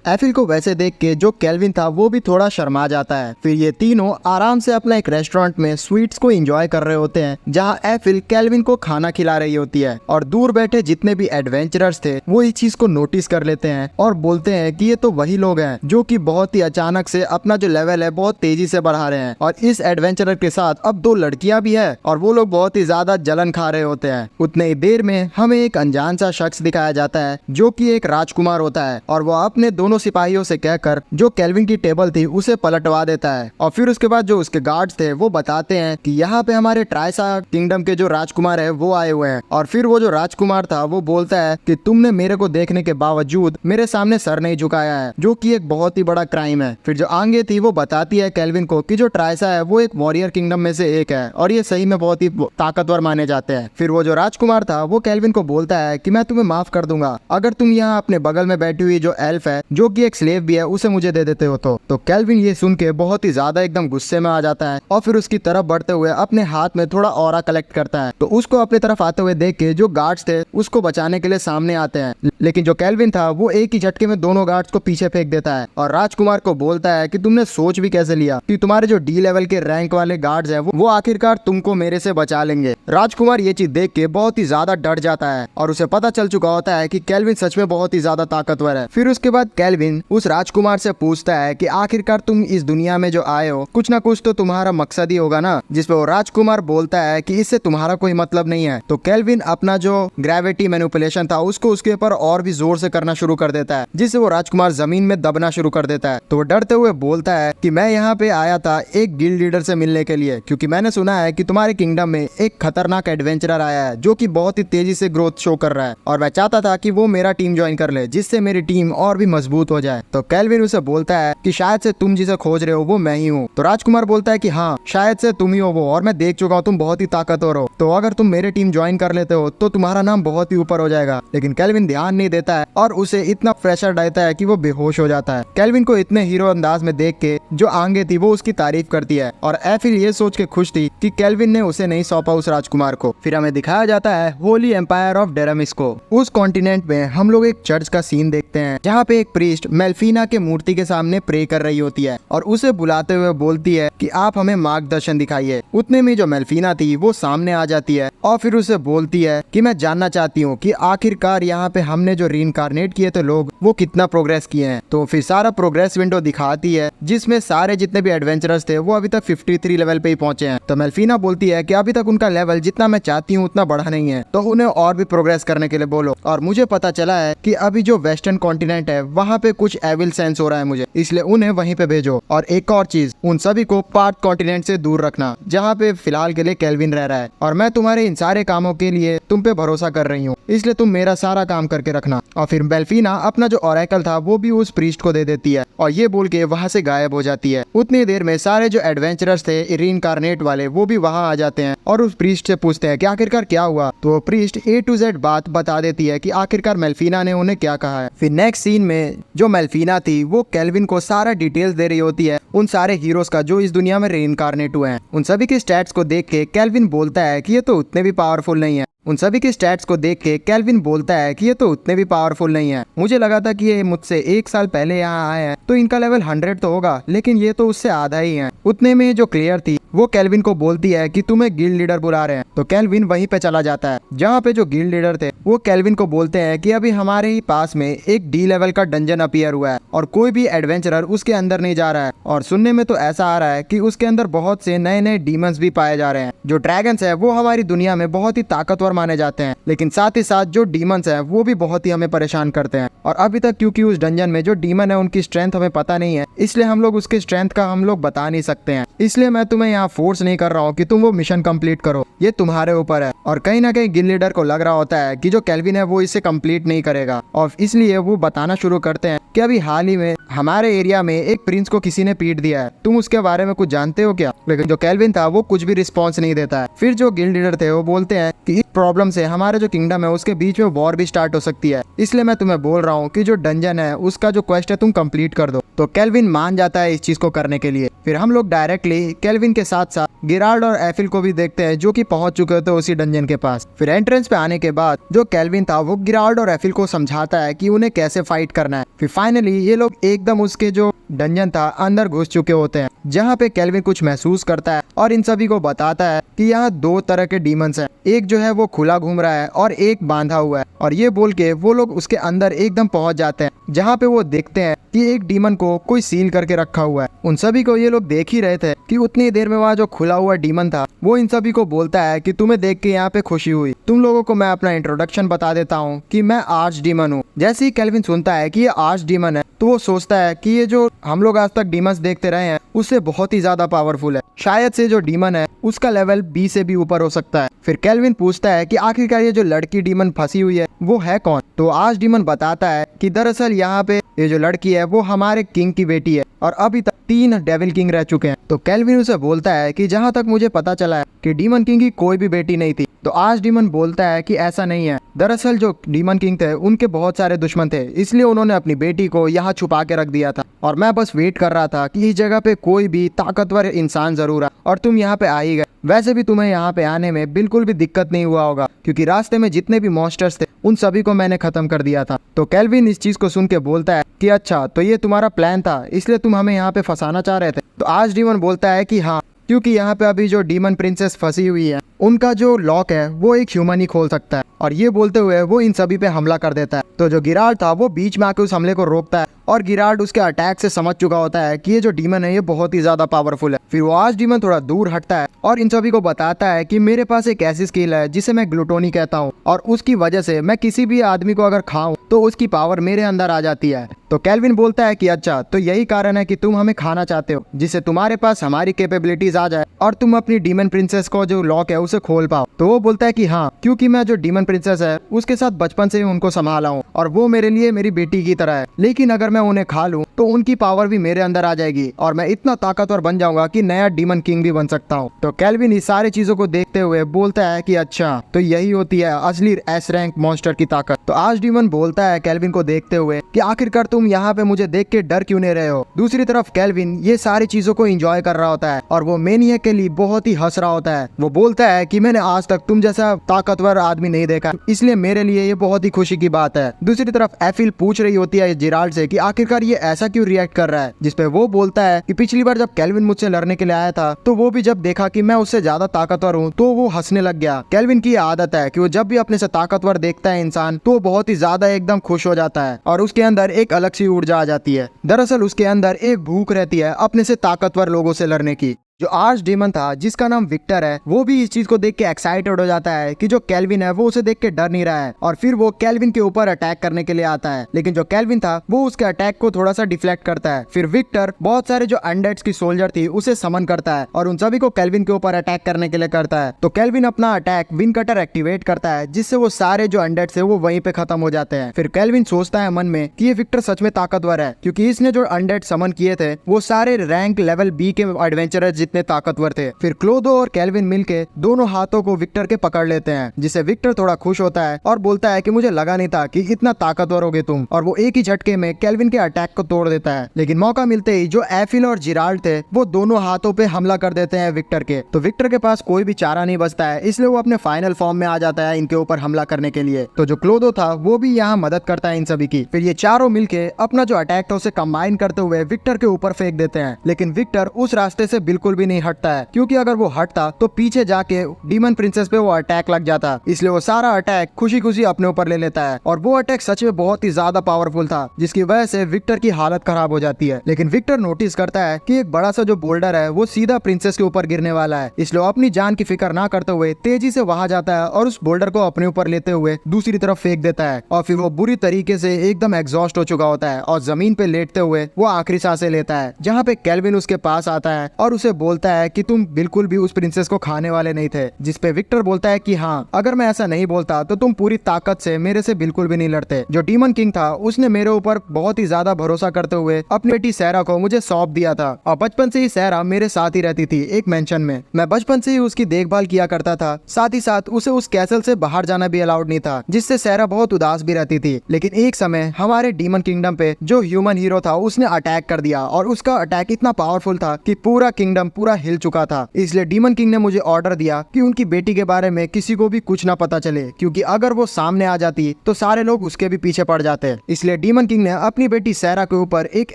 Eiffel को वैसे देख के जो केल्विन था वो भी थोड़ा शर्मा जाता है। फिर ये तीनों आराम से अपना एक रेस्टोरेंट में स्वीट्स को एंजॉय कर रहे होते हैं, जहाँ एफिल केल्विन को खाना खिला रही होती है, और दूर बैठे जितने भी एडवेंचरर्स थे वो इस चीज को नोटिस कर लेते हैं और बोलते हैं कि ये तो वही लोग हैं जो कि बहुत ही अचानक से अपना जो लेवल है बहुत तेजी से बढ़ा रहे हैं। और इस एडवेंचरर के साथ अब 2 लड़कियां भी है और वो लोग बहुत ही ज्यादा जलन खा रहे होते हैं। उतने ही देर में हमें एक अनजान सा शख्स दिखाया जाता है जो कि एक राजकुमार होता है, और वो अपने दोनों सिपाहियों से कहकर जो केल्विन की टेबल थी उसे पलटवा देता है। और फिर उसके बाद जो उसके गार्ड्स थे वो बताते हैं कि यहाँ पे हमारे ट्राइसा किंगडम के जो राजकुमार है वो आए हुए हैं। और फिर वो जो राजकुमार था वो बोलता है कि तुमने मेरे को देखने के बावजूद मेरे सामने सर नहीं झुकाया है, जो कि एक बहुत ही बड़ा क्राइम है। फिर जो आंगे थी वो बताती है केल्विन को कि जो ट्राइसा है वो एक वॉरियर किंगडम में से एक है और ये सही में बहुत ही ताकतवर माने जाते हैं। फिर वो जो राजकुमार था वो केल्विन को बोलता है कि मैं तुम्हें माफ कर दूंगा अगर तुम यहाँ अपने बगल में बैठी हुई जो एल्फ है जो कि एक स्लेव भी है उसे मुझे दे देते हो तो केल्विन ये सुन के बहुत ही ज्यादा एकदम गुस्से में आ जाता है और फिर उसकी तरफ बढ़ते हुए अपने हाथ में थोड़ा ऑरा कलेक्ट करता है। तो उसको अपनी तरफ आते हुए देख के जो गार्ड्स थे उसको बचाने के लिए सामने आते हैं, लेकिन जो केल्विन था वो एक ही झटके में दोनों गार्ड्स को पीछे फेंक देता है और राजकुमार को बोलता है कि तुमने सोच भी कैसे लिया कि तुम्हारे जो डी लेवल के रैंक वाले गार्ड्स है वो आखिरकार तुमको मेरे से बचा लेंगे। राजकुमार ये चीज देख के बहुत ही ज्यादा डर जाता है और उसे पता चल चुका होता है कि केल्विन सच में बहुत ही ज्यादा ताकतवर है। फिर उसके बाद केल्विन उस राजकुमार से पूछता है कि आखिरकार तुम इस दुनिया में जो आए हो कुछ ना कुछ तो तुम्हारा मकसद ही होगा ना, जिसपे वो राजकुमार बोलता है कि इससे तुम्हारा कोई मतलब नहीं है। तो केल्विन अपना जो ग्रेविटी मैनिपुलेशन था उसको उसके ऊपर और भी जोर से करना शुरू कर देता है, जिससे वो राजकुमार जमीन में दबना शुरू कर देता है। तो वो डरते हुए बोलता है कि मैं यहाँ पे आया था एक गिल्ड लीडर से मिलने के लिए, क्योंकि मैंने सुना है कि तुम्हारे किंगडम में एक खतरनाक एडवेंचरर आया है जो कि बहुत ही तेजी से ग्रोथ शो कर रहा है और मैं चाहता था कि वो मेरा टीम ज्वाइन कर ले, जिससे मेरी टीम और भी मजबूत हो जाए। तो केल्विन उसे बोलता है कि शायद से तुम जिसे खोज रहे हो वो मैं ही हूँ। तो राजकुमार बोलता है कि हाँ शायद से तुम ही हो वो, और मैं देख चुका हूँ तुम बहुत ही ताकतवर हो, तो अगर तुम मेरी टीम ज्वाइन कर लेते हो तो तुम्हारा नाम बहुत ही ऊपर हो जाएगा। लेकिन केल्विन ध्यान नहीं देता है और उसे इतना प्रेशर डालता है कि वो बेहोश हो जाता है। केल्विन को इतने हीरो अंदाज में देख के जो आंगे थी वो उसकी तारीफ करती है और एफिल ये सोच के खुश थी कि केल्विन ने उसे नहीं सौंपा उस राजकुमार को। फिर हमें दिखाया जाता है होली एम्पायर ऑफ डेरामिस को। उस कॉन्टिनेंट में हम लोग एक चर्च का सीन देखते हैं जहाँ पे एक प्रीस्ट मेल्फीना के मूर्ति के सामने प्रे कर रही होती है और उसे बुलाते हुए बोलती है कि आप हमें मार्गदर्शन दिखाइए। उतने में जो मेल्फीना थी वो सामने आ जाती है और फिर उसे बोलती है कि मैं जानना चाहती हूँ कि आखिरकार यहाँ पे हमने जो रीइंकार्नेट किए थे लोग वो कितना प्रोग्रेस किए हैं। तो फिर सारा प्रोग्रेस विंडो दिखाती है जिसमें सारे जितने भी एडवेंचरर्स थे वो अभी तक 53 लेवल पे ही पहुंचे हैं। तो मेल्फीना बोलती है कि अभी तक उनका लेवल जितना मैं चाहती हूँ उतना बढ़ा नहीं है, तो उन्हें और भी प्रोग्रेस करने के लिए बोलो। और मुझे पता चला है कि अभी जो वेस्टर्न कॉन्टिनेंट है वहाँ पे कुछ एविल सेंस हो रहा है मुझे, इसलिए उन्हें वहीं पे भेजो। और एक और चीज, उन सभी को पार्थ कॉन्टिनेंट से दूर रखना जहाँ पे फिलहाल के लिए केल्विन रह रहा है, और मैं तुम्हारे इन सारे कामों के लिए तुम पे भरोसा कर रही हूँ, इसलिए तुम मेरा सारा काम करके रखना। और फिर मेल्फीना अपना जो ओरेकल था वो भी उस प्रीस्ट को दे देती है और ये बोल के वहाँ से गायब हो जाती है। उतनी देर में सारे जो एडवेंचरर्स थे रीइंकार्नेट वाले वो भी वहाँ आ जाते हैं और उस प्रीस्ट से पूछते हैं कि आखिरकार क्या हुआ। तो वो प्रीस्ट A to Z बात बता देती है कि आखिरकार मेल्फीना ने उन्हें क्या कहा है। फिर नेक्स्ट सीन में जो मेल्फीना थी वो केल्विन को सारा डिटेल्स दे रही होती है उन सारे हीरोज का जो इस दुनिया में रीइंकार्नेट हुए हैं। उन सभी के स्टैट्स को देख के केल्विन बोलता है कि ये तो उतने भी पावरफुल नहीं है। उन सभी के स्टैट्स को देख के केल्विन बोलता है कि ये तो उतने भी पावरफुल नहीं है। मुझे लगा था कि ये मुझसे 1 साल पहले यहाँ आए हैं तो इनका लेवल 100 तो होगा, लेकिन ये तो उससे आधा ही है। उतने में जो क्लियर थी वो केल्विन को बोलती है कि तुम्हें गिल्ड लीडर बुला रहे हैं। तो केल्विन वहीं पे चला जाता है जहाँ पे जो गिल्ड लीडर थे वो केल्विन को बोलते हैं कि अभी हमारे ही पास में एक डी लेवल का डंजन अपीयर हुआ है और कोई भी एडवेंचरर उसके अंदर नहीं जा रहा है। और सुनने में तो ऐसा आ रहा है कि उसके अंदर बहुत से नए नए डीमंस भी पाए जा रहे हैं। जो ड्रैगन्स है वो हमारी दुनिया में बहुत ही ताकतवर माने जाते हैं, लेकिन साथ ही साथ जो डीमंस है वो भी बहुत ही हमें परेशान करते हैं। और अभी तक क्योंकि उस डंजन में जो डीमन है उनकी स्ट्रेंथ हमें पता नहीं है, इसलिए हम लोग उसके स्ट्रेंथ का हम लोग बता नहीं सकते हैं। इसलिए मैं तुम्हें यहाँ फोर्स नहीं कर रहा हूँ कि तुम वो मिशन कंप्लीट करो, ये तुम्हारे ऊपर है। और कहीं ना कहीं गिल्ड लीडर को लग रहा होता है कि जो केल्विन है वो इसे कंप्लीट नहीं करेगा, और इसलिए वो बताना शुरू करते हैं कि अभी हाल ही में हमारे एरिया में एक प्रिंस को किसी ने पीट दिया है, तुम उसके बारे में कुछ जानते हो क्या? लेकिन जो केल्विन था वो कुछ भी रिस्पॉन्स नहीं देता है। फिर जो गिल्ड लीडर थे वो बोलते हैं कि इस प्रॉब्लम से हमारे जो किंगडम है उसके बीच में वॉर भी स्टार्ट हो सकती है, इसलिए मैं तुम्हें बोल रहा हूँ कि जो डंजन है उसका जो क्वेस्ट है तुम कंप्लीट कर दो। तो केल्विन मान जाता है इस चीज को करने के लिए। फिर हम लोग डायरेक्टली केल्विन के साथ साथ गिराल्ड और एफिल को भी देखते हैं जो कि पहुंच चुके थे उसी डंजन के पास। फिर एंट्रेंस पे आने के बाद जो केल्विन था वो गिराल्ड और एफिल को समझाता है कि उन्हें कैसे फाइट करना है। फिर फाइनली ये लोग एकदम उसके जो डंजन था अंदर घुस चुके होते हैं, जहाँ पे केल्विन कुछ महसूस करता है और इन सभी को बताता है कि यहाँ 2 तरह के डीमंस हैं, एक जो है वो खुला घूम रहा है और एक बांधा हुआ है। और ये बोल के वो लोग उसके अंदर एकदम पहुंच जाते हैं, जहाँ पे वो देखते हैं कि एक डीमन को कोई सील करके रखा हुआ है। उन सभी को ये लोग देख ही रहे थे कि उतनी देर में वहाँ जो खुला हुआ डीमन था वो इन सभी को बोलता है कि तुम्हें देख के यहाँ पे खुशी हुई, तुम लोगों को मैं अपना इंट्रोडक्शन बता देता हूँ कि मैं आर्च डीमन हूँ। जैसे ही केल्विन सुनता है कि ये आर्च डीमन है तो वो सोचता है कि ये जो हम लोग आज तक डीमंस देखते रहे हैं उससे बहुत ही ज्यादा पावरफुल है, शायद से जो डीमन है उसका लेवल 20 से भी ऊपर हो सकता है। फिर केल्विन पूछता है कि आखिरकार ये जो लड़की डीमन फंसी हुई है वो है कौन? तो आज डीमन बताता है कि दरअसल यहाँ पे ये जो लड़की है वो हमारे किंग की बेटी है और अभी तक 3 डेविल किंग रह चुके हैं। तो केल्विन उसे बोलता है कि जहाँ तक मुझे पता चला है कि डीमन किंग की कोई भी बेटी नहीं थी। तो आज डीमन बोलता है कि ऐसा नहीं है, दरअसल जो डीमन किंग थे उनके बहुत सारे दुश्मन थे, इसलिए उन्होंने अपनी बेटी को यहाँ छुपा के रख दिया था और मैं बस वेट कर रहा था कि इस जगह पे कोई भी ताकतवर इंसान जरूर आ और तुम यहाँ पे आ ही गए। वैसे भी तुम्हें यहाँ पे आने में बिल्कुल भी दिक्कत नहीं हुआ होगा क्योंकि रास्ते में जितने भी मॉन्स्टर्स थे उन सभी को मैंने खत्म कर दिया था। तो केल्विन इस चीज को सुन के बोलता है कि अच्छा तो ये तुम्हारा प्लान था, इसलिए तुम हमें यहाँ पे फंसाना चाह रहे थे? तो आज डीमन बोलता है कि हाँ, क्योंकि यहाँ पे अभी जो डीमन प्रिंसेस फंसी हुई है उनका जो लॉक है वो एक ह्यूमन ही खोल सकता है। और ये बोलते हुए वो इन सभी पे हमला कर देता है। तो जो गिराल्ड था वो बीच में आके उस हमले को रोकता है और गिराल्ड उसके अटैक से समझ चुका होता है कि ये जो डीमन है ये बहुत ही ज्यादा पावरफुल है। फिर वो आज डीमन थोड़ा दूर हटता है और इन सभी को बताता है कि मेरे पास एक ऐसी स्किल है जिसे मैं ग्लूटोनी कहता हूँ और उसकी वजह से मैं किसी भी आदमी को अगर खाऊं तो उसकी पावर मेरे अंदर आ जाती है। तो केल्विन बोलता है कि अच्छा तो यही कारण है कि तुम हमें खाना चाहते हो, जिससे तुम्हारे पास हमारी कैपेबिलिटीज आ जाए और तुम अपनी डीमन प्रिंसेस को जो लॉक है उसे खोल पाओ। तो वो बोलता है कि हाँ, क्योंकि मैं जो डीमन प्रिंसेस है उसके साथ बचपन से ही उनको संभाला हूँ और वो मेरे लिए मेरी बेटी की तरह है, लेकिन अगर मैं उन्हें खा लूँ तो उनकी पावर भी मेरे अंदर आ जाएगी और मैं इतना ताकतवर बन जाऊंगा कि नया डीमन किंग भी बन सकता हूँ। तो केल्विन इस सारी चीजों को देखते हुए बोलता है कि अच्छा तो यही होती है असली एस रैंक मॉन्स्टर की ताकत। तो आज डीमन बोलता है केल्विन को देखते हुए कि आखिरकार तुम यहाँ पे मुझे देख के डर क्यों नहीं रहे हो? दूसरी तरफ केल्विन ये सारी चीजों को एंजॉय कर रहा होता है और वो मेनियक के लिए बहुत ही हंस रहा होता है। वो बोलता है कि मैंने आज तक तुम जैसा ताकतवर आदमी नहीं देखा, इसलिए मेरे लिए ये बहुत ही खुशी की बात है। दूसरी तरफ एफिल पूछ रही होती है जिराल्ड से कि आखिरकार ये ऐसा क्यों रिएक्ट कर रहा है, जिसपे वो बोलता है कि पिछली बार जब केल्विन मुझसे लड़ने के लिए आया था तो वो भी जब देखा कि मैं उससे ज्यादा ताकतवर हूँ तो वो हंसने लग गया। केल्विन की आदत है कि वो जब भी अपने से ताकतवर देखता है इंसान तो बहुत ही ज्यादा एकदम खुश हो जाता है और उसके अंदर एक अलग सी ऊर्जा आ जाती है। दरअसल उसके अंदर एक भूख रहती है अपने से ताकतवर लोगों से लड़ने की। जो आर्च डीमन था जिसका नाम विक्टर है वो भी इस चीज को देख के एक्साइटेड हो जाता है कि जो केल्विन है वो उसे देख के डर नहीं रहा है और फिर वो केल्विन के ऊपर अटैक करने के लिए आता है, लेकिन जो केल्विन था वो उसके अटैक को थोड़ा सा डिफ्लेक्ट करता है। फिर विक्टर बहुत सारे जो अनडेड्स की सोल्जर थी उसे समन करता है और उन सभी को केल्विन के ऊपर अटैक करने के लिए करता है। तो केल्विन अपना अटैक विन कटर एक्टिवेट करता है जिससे वो सारे जो अनडेड्स है वो वहीं पे खत्म हो जाते हैं। फिर केल्विन सोचता है मन में कि ये विक्टर सच में ताकतवर है क्योंकि इसने जो अनडेड समन किए थे वो सारे रैंक लेवल बी के एडवेंचरर जितने ताकतवर थे। फिर क्लोदो और केल्विन मिलके दोनों हाथों को विक्टर के पकड़ लेते हैं, जिससे विक्टर थोड़ा खुश होता है और बोलता है कि मुझे लगा नहीं था कि इतना ताकतवर होगे तुम, और वो एक ही झटके में केल्विन के अटैक को तोड़ देता है। लेकिन मौका मिलते ही जो एफिल और जिराल्ड थे वो दोनों हाथों पे हमला कर देते हैं विक्टर के। तो विक्टर के पास कोई भी चारा नहीं बचता है, इसलिए वो अपने फाइनल फॉर्म में आ जाता है इनके ऊपर हमला करने के लिए। तो जो क्लोदो था वो भी यहाँ मदद करता है इन सभी की। फिर ये चारों मिलके अपना जो अटैक था उसे कंबाइन करते हुए विक्टर के ऊपर फेंक देते हैं। लेकिन विक्टर उस रास्ते से बिल्कुल भी नहीं हटता है, क्योंकि अगर वो हटता तो पीछे जाके डीमन प्रिंसेस पे वो अटैक लग जाता। इसलिए वो सारा अटैक खुशी खुशी अपने ऊपर ले लेता है, और वो अटैक सच में बहुत ही ज्यादा पावरफुल था, जिसकी वजह से विक्टर की हालत खराब हो जाती है। लेकिन विक्टर नोटिस करता है कि एक बड़ा सा जो बोल्डर है वो सीधा प्रिंसेस के ऊपर गिरने वाला है, इसलिए वो अपनी जान की फिक्र ना करते हुए तेजी से वहां जाता है और उस बोल्डर को अपने ऊपर लेते हुए दूसरी तरफ फेंक देता है। और फिर वो बुरी तरीके से एकदम एग्जॉस्ट हो चुका होता है और जमीन पे लेटते हुए वो आखिरी सांसें लेता है, जहाँ पे केल्विन उसके पास आता है और उसे बोलता है कि तुम बिल्कुल भी उस प्रिंसेस को खाने वाले नहीं थे। जिसपे विक्टर बोलता है कि हाँ, अगर मैं ऐसा नहीं बोलता तो तुम पूरी ताकत से मेरे से बिल्कुल भी नहीं लड़ते। जो डीमन किंग था उसने मेरे ऊपर बहुत ही ज्यादा भरोसा करते हुए अपनी बेटी सैरा को मुझे सौंप दिया था, और बचपन से ही सैरा मेरे साथ ही रहती थी एक मेंशन में। मैं बचपन से ही उसकी देखभाल किया करता था, साथ ही साथ उसे उस कैसल से बाहर जाना भी अलाउड नहीं था, जिससे सैरा बहुत उदास भी रहती थी। लेकिन एक समय हमारे डीमन किंगडम पे जो ह्यूमन हीरो था उसने अटैक कर दिया, और उसका अटैक इतना पावरफुल था कि पूरा किंगडम पूरा हिल चुका था। इसलिए डीमन किंग ने मुझे ऑर्डर दिया कि उनकी बेटी के बारे में किसी को भी कुछ ना पता चले, क्योंकि अगर वो सामने आ जाती तो सारे लोग उसके भी पीछे पड़ जाते। इसलिए डीमन किंग ने अपनी बेटी सैरा के ऊपर एक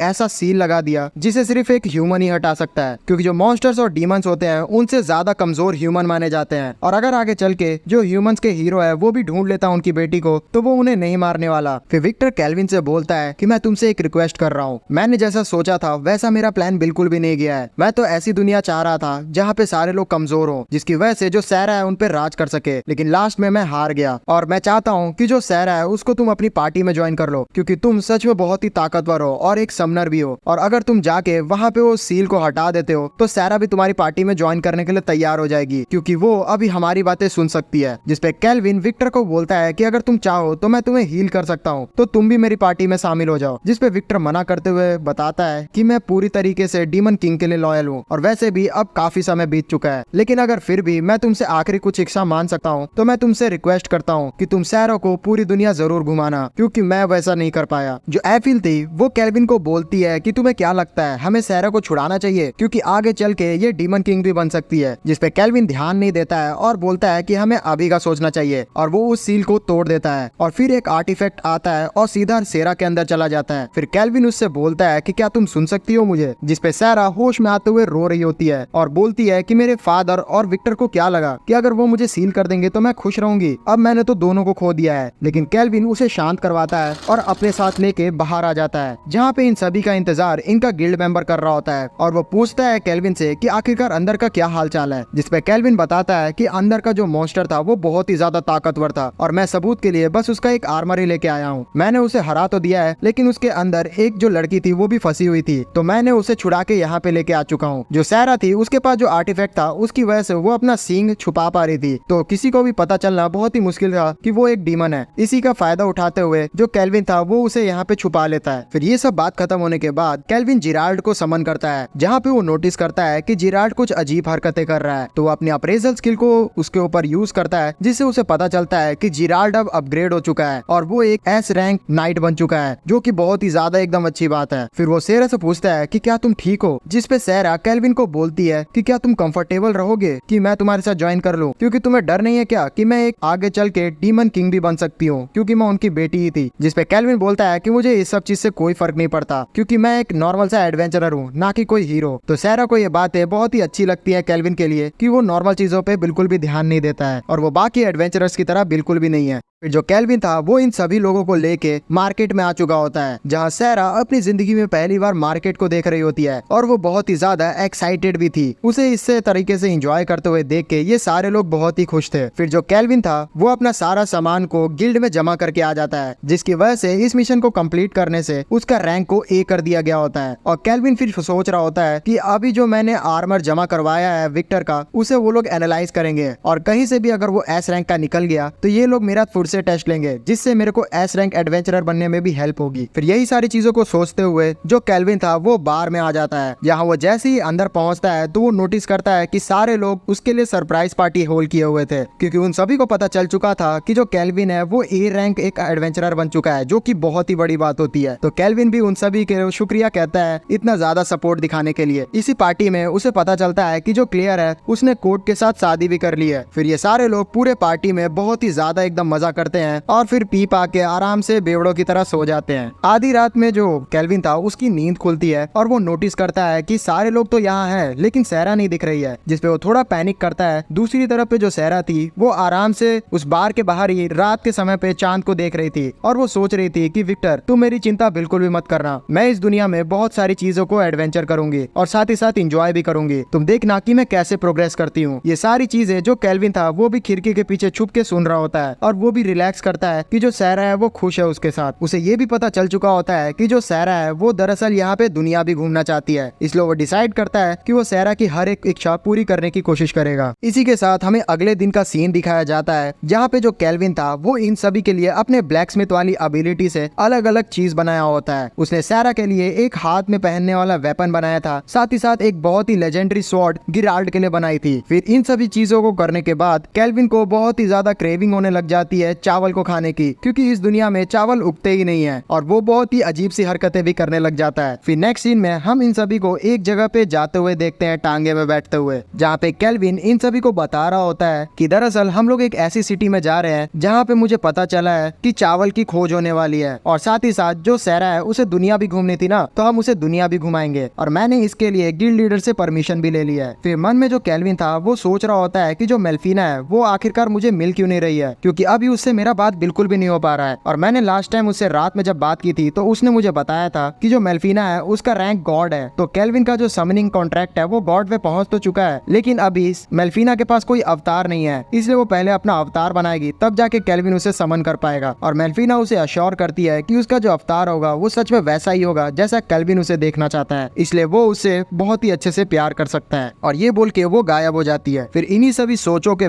ऐसा सील लगा दिया जिसे सिर्फ एक ह्यूमन ही हटा सकता है, क्योंकि जो मॉन्स्टर्स और डीमंस होते हैं उनसे ज्यादा कमजोर ह्यूमन माने जाते हैं, और अगर आगे चल के जो ह्यूमंस के हीरो है वो भी ढूंढ लेता उनकी बेटी को तो वो उन्हें नहीं मारने वाला। फिर विक्टर केल्विन से बोलता है कि मैं तुमसे एक रिक्वेस्ट कर रहा हूँ, मैंने जैसा सोचा था वैसा मेरा प्लान बिल्कुल भी नहीं गया है। मैं तो ऐसी दुनिया चाह रहा था जहाँ पे सारे लोग कमजोर हो, जिसकी वजह से जो सैरा है उन पे राज कर सके, लेकिन लास्ट में मैं हार गया। और मैं चाहता हूँ कि जो सैरा है उसको तुम अपनी पार्टी में ज्वाइन कर लो, क्योंकि तुम सच में बहुत ही ताकतवर हो और एक समनर भी हो, और अगर तुम जाके वहाँ पे वो सील को हटा देते हो तो सैरा भी तुम्हारी पार्टी में ज्वाइन करने के लिए तैयार हो जाएगी, क्योंकि वो अभी हमारी बातें सुन सकती है। जिसपे केल्विन विक्टर को बोलता है कि अगर तुम चाहो तो मैं तुम्हें हील कर सकता हूँ, तो तुम भी मेरी पार्टी में शामिल हो जाओ। जिसपे विक्टर मना करते हुए बताता है कि मैं पूरी तरीके से डीमन किंग के लिए लॉयल हूँ, और वैसे भी अब काफी समय बीत चुका है, लेकिन अगर फिर भी मैं तुमसे आखिरी कुछ इच्छा मान सकता हूँ तो मैं तुमसे रिक्वेस्ट करता हूँ कि तुम सैरा को पूरी दुनिया जरूर घुमाना, क्योंकि मैं वैसा नहीं कर पाया। जो एफिल थी वो केल्विन को बोलती है कि तुम्हें क्या लगता है हमें सैरा को छुड़ाना चाहिए, क्योंकि आगे चल के ये डीमन किंग भी बन सकती है। जिसपे केल्विन ध्यान नहीं देता है और बोलता है कि हमें अभी का सोचना चाहिए, और वो उस सील को तोड़ देता है, और फिर एक आर्टिफैक्ट आता है और सीधा सैरा के अंदर चला जाता है। फिर केल्विन उससे बोलता है कि क्या तुम सुन सकती हो मुझे। जिसपे सैरा होश में आते हुए रो रही होती है और बोलती है कि मेरे फादर और विक्टर को क्या लगा कि अगर वो मुझे सील कर देंगे तो मैं खुश रहूंगी, अब मैंने तो दोनों को खो दिया है। लेकिन केल्विन उसे शांत करवाता है और अपने साथ लेके बाहर आ जाता है, जहाँ पे इन सभी का इंतजार इनका गिल्ड मेंबर कर रहा होता है, और वो पूछता है केल्विन से कि आखिरकार अंदर का क्या हाल चाल है। जिसपे केल्विन बताता है कि अंदर का जो मॉन्स्टर था वो बहुत ही ज्यादा ताकतवर था, और मैं सबूत के लिए बस उसका एक आर्मर ही लेके आया हूँ। मैंने उसे हरा तो दिया है, लेकिन उसके अंदर एक जो लड़की थी वो भी फंसी हुई थी, तो मैंने उसे छुड़ा के यहाँ पे लेके आ चुका हूँ। जो सैरा थी उसके पास जो आर्टिफैक्ट था उसकी वजह से वो अपना सींग छुपा पा रही थी, तो किसी को भी पता चलना बहुत ही मुश्किल था कि वो एक डीमन है। इसी का फायदा उठाते हुए जो केल्विन था वो उसे यहाँ पे छुपा लेता है। फिर ये सब बात खत्म होने के बाद केल्विन जिराल्ड को समन करता है, जहाँ पे वो नोटिस करता है कि जिराल्ड कुछ अजीब हरकतें कर रहा है, तो वो अपनी अप्रेजल स्किल को उसके ऊपर यूज करता है, जिससे उसे पता चलता है कि जिराल्ड अब अपग्रेड हो चुका है और वो एक एस रैंक नाइट बन चुका है, जो कि बहुत ही ज्यादा एकदम अच्छी बात है। फिर वो सैरा से पूछता है कि क्या तुम ठीक हो, जिसपे सैरा केल्विन को बोलती है कि क्या तुम कंफर्टेबल रहोगे कि मैं तुम्हारे साथ ज्वाइन कर लूं, क्योंकि तुम्हें डर नहीं है क्या कि मैं एक आगे चल के डीमन किंग भी बन सकती हूँ, क्योंकि मैं उनकी बेटी ही थी। जिसपे केल्विन बोलता है कि मुझे इस सब चीज से कोई फर्क नहीं पड़ता, क्योंकि मैं एक नॉर्मल सा एडवेंचरर हूँ, ना कि कोई हीरो। तो सैरा को ये बातें बहुत ही अच्छी लगती है केल्विन के लिए कि वो नॉर्मल चीजों पे बिल्कुल भी ध्यान नहीं देता है, और वो बाकी एडवेंचरर्स की तरह बिल्कुल भी नहीं है। फिर जो केल्विन था वो इन सभी लोगों को लेके मार्केट में आ चुका होता है, जहाँ सैरा अपनी जिंदगी में पहली बार मार्केट को देख रही होती है, और वो बहुत ही ज्यादा एक्साइटेड भी थी। उसे इससे तरीके से एंजॉय करते हुए देख के ये सारे लोग बहुत ही खुश थे। फिर जो केल्विन था वो अपना सारा सामान को गिल्ड में जमा करके आ जाता है, जिसकी वजह से इस मिशन को कंप्लीट करने से उसका रैंक को ए कर दिया गया होता है। और केल्विन फिर सोच रहा होता है कि अभी जो मैंने आर्मर जमा करवाया है विक्टर का, उसे वो लोग एनालाइज करेंगे, और कहीं से भी अगर वो एस रैंक का निकल गया तो ये लोग मेरा फिर से टेस्ट लेंगे, जिससे मेरे को एस रैंक एडवेंचरर बनने में भी हेल्प होगी। फिर यही सारी चीजों को सोचते हुए जो केल्विन था वो बार में आ जाता है, जहाँ वो जैसे ही अंदर पहुंचता है तो वो नोटिस करता है कि सारे लोग उसके लिए सरप्राइज पार्टी होल्ड किए हुए थे, क्योंकि उन सभी को पता चल चुका था कि जो केल्विन है वो ए रैंक एक एडवेंचरर बन चुका है, जो कि बहुत ही बड़ी बात होती है। तो केल्विन भी उन सभी के शुक्रिया कहता है इतना ज्यादा सपोर्ट दिखाने के लिए। इसी पार्टी में उसे पता चलता है कि जो क्लियर है उसने कोड के साथ शादी भी कर ली है। फिर ये सारे लोग पूरे पार्टी में बहुत ही ज्यादा एकदम मजा करते हैं और फिर पी पा के आराम से बेवड़ों की तरह सो जाते हैं। आधी रात में जो केल्विन था उसकी नींद खुलती है और वो नोटिस करता है कि सारे लोग तो यहाँ है लेकिन सहरा नहीं दिख रही है, जिसपे वो थोड़ा पैनिक करता है। दूसरी तरफ पे जो सहरा थी वो आराम से उस बार के बाहर ही रात के समय पे चांद को देख रही थी और वो सोच रही थी कि विक्टर तुम मेरी चिंता बिल्कुल भी मत करना, मैं इस दुनिया में बहुत सारी चीजों को एडवेंचर करूंगी और साथ ही साथ इंजॉय भी करूंगी, तुम देखना कि मैं कैसे प्रोग्रेस करती हूँ। ये सारी चीजें जो केल्विन था वो भी खिड़की के पीछे छुप के सुन रहा होता है और वो भी रिलैक्स करता है कि जो सहरा है वो खुश है उसके साथ। उसे ये भी पता चल चुका होता है कि जो सहरा है वो दरअसल यहाँ पे दुनिया भी घूमना चाहती है, इसलिए वो डिसाइड करता है कि वो सहरा की हर एक इच्छा पूरी करने की कोशिश करेगा। इसी के साथ हमें अगले दिन का सीन दिखाया जाता है जहाँ पे जो केल्विन था वो इन सभी के लिए अपने ब्लैक स्मिथ वाली एबिलिटी से अलग अलग चीज बनाया होता है। उसने सहरा के लिए एक हाथ में पहनने वाला वेपन बनाया था, साथ ही साथ एक बहुत ही लेजेंडरी स्वॉर्ड गिराल्ड के लिए बनाई थी। फिर इन सभी चीजों को करने के बाद केल्विन को बहुत ही ज्यादा क्रेविंग होने लग जाती है चावल को खाने की, क्योंकि इस दुनिया में चावल उगते ही नहीं है और वो बहुत ही अजीब सी हरकतें भी करने लग जाता है। फिर नेक्स्ट सीन में हम इन सभी को एक जगह पे जाते हुए देखते हैं, टांगे में बैठते हुए, जहाँ पे केल्विन इन सभी को बता रहा होता है कि दरअसल हम लोग एक ऐसी सिटी में जा रहे हैं जहाँ पे मुझे पता चला है कि चावल की खोज होने वाली है और साथ ही साथ जो सहरा है उसे दुनिया भी घूमनी थी ना, तो हम उसे दुनिया भी घुमाएंगे और मैंने इसके लिए गिल्ड लीडर से परमिशन भी ले लिया है। फिर मन में जो केल्विन था वो सोच रहा होता है कि जो मेल्फिना है वो आखिरकार मुझे मिल क्यों नहीं रही है, क्योंकि अभी उससे मेरा बात बिल्कुल भी नहीं हो पा रहा है और मैंने लास्ट टाइम उससे रात में जब बात की थी तो उसने मुझे बताया था कि जो मेल्फिना है उसका रैंक गॉड है। तो केल्विन का जो समनिंग कॉन्ट्रैक्ट है वो गॉड पे पहुंच तो चुका है, लेकिन अभी मेल्फिना के पास कोई अवतार नहीं है, इसलिए वो पहले अपना अवतार बनाएगी तब जाके केल्विन उसे समन कर पाएगा। और मेल्फिना उसे अश्योर करती है कि उसका जो अवतार होगा वो सच में वैसा ही होगा जैसा केल्विन उसे देखना चाहता है, इसलिए वो उसे बहुत ही अच्छे से प्यार कर सकता है। और ये बोल के वो गायब हो जाती है। फिर इन्हीं सभी सोचों के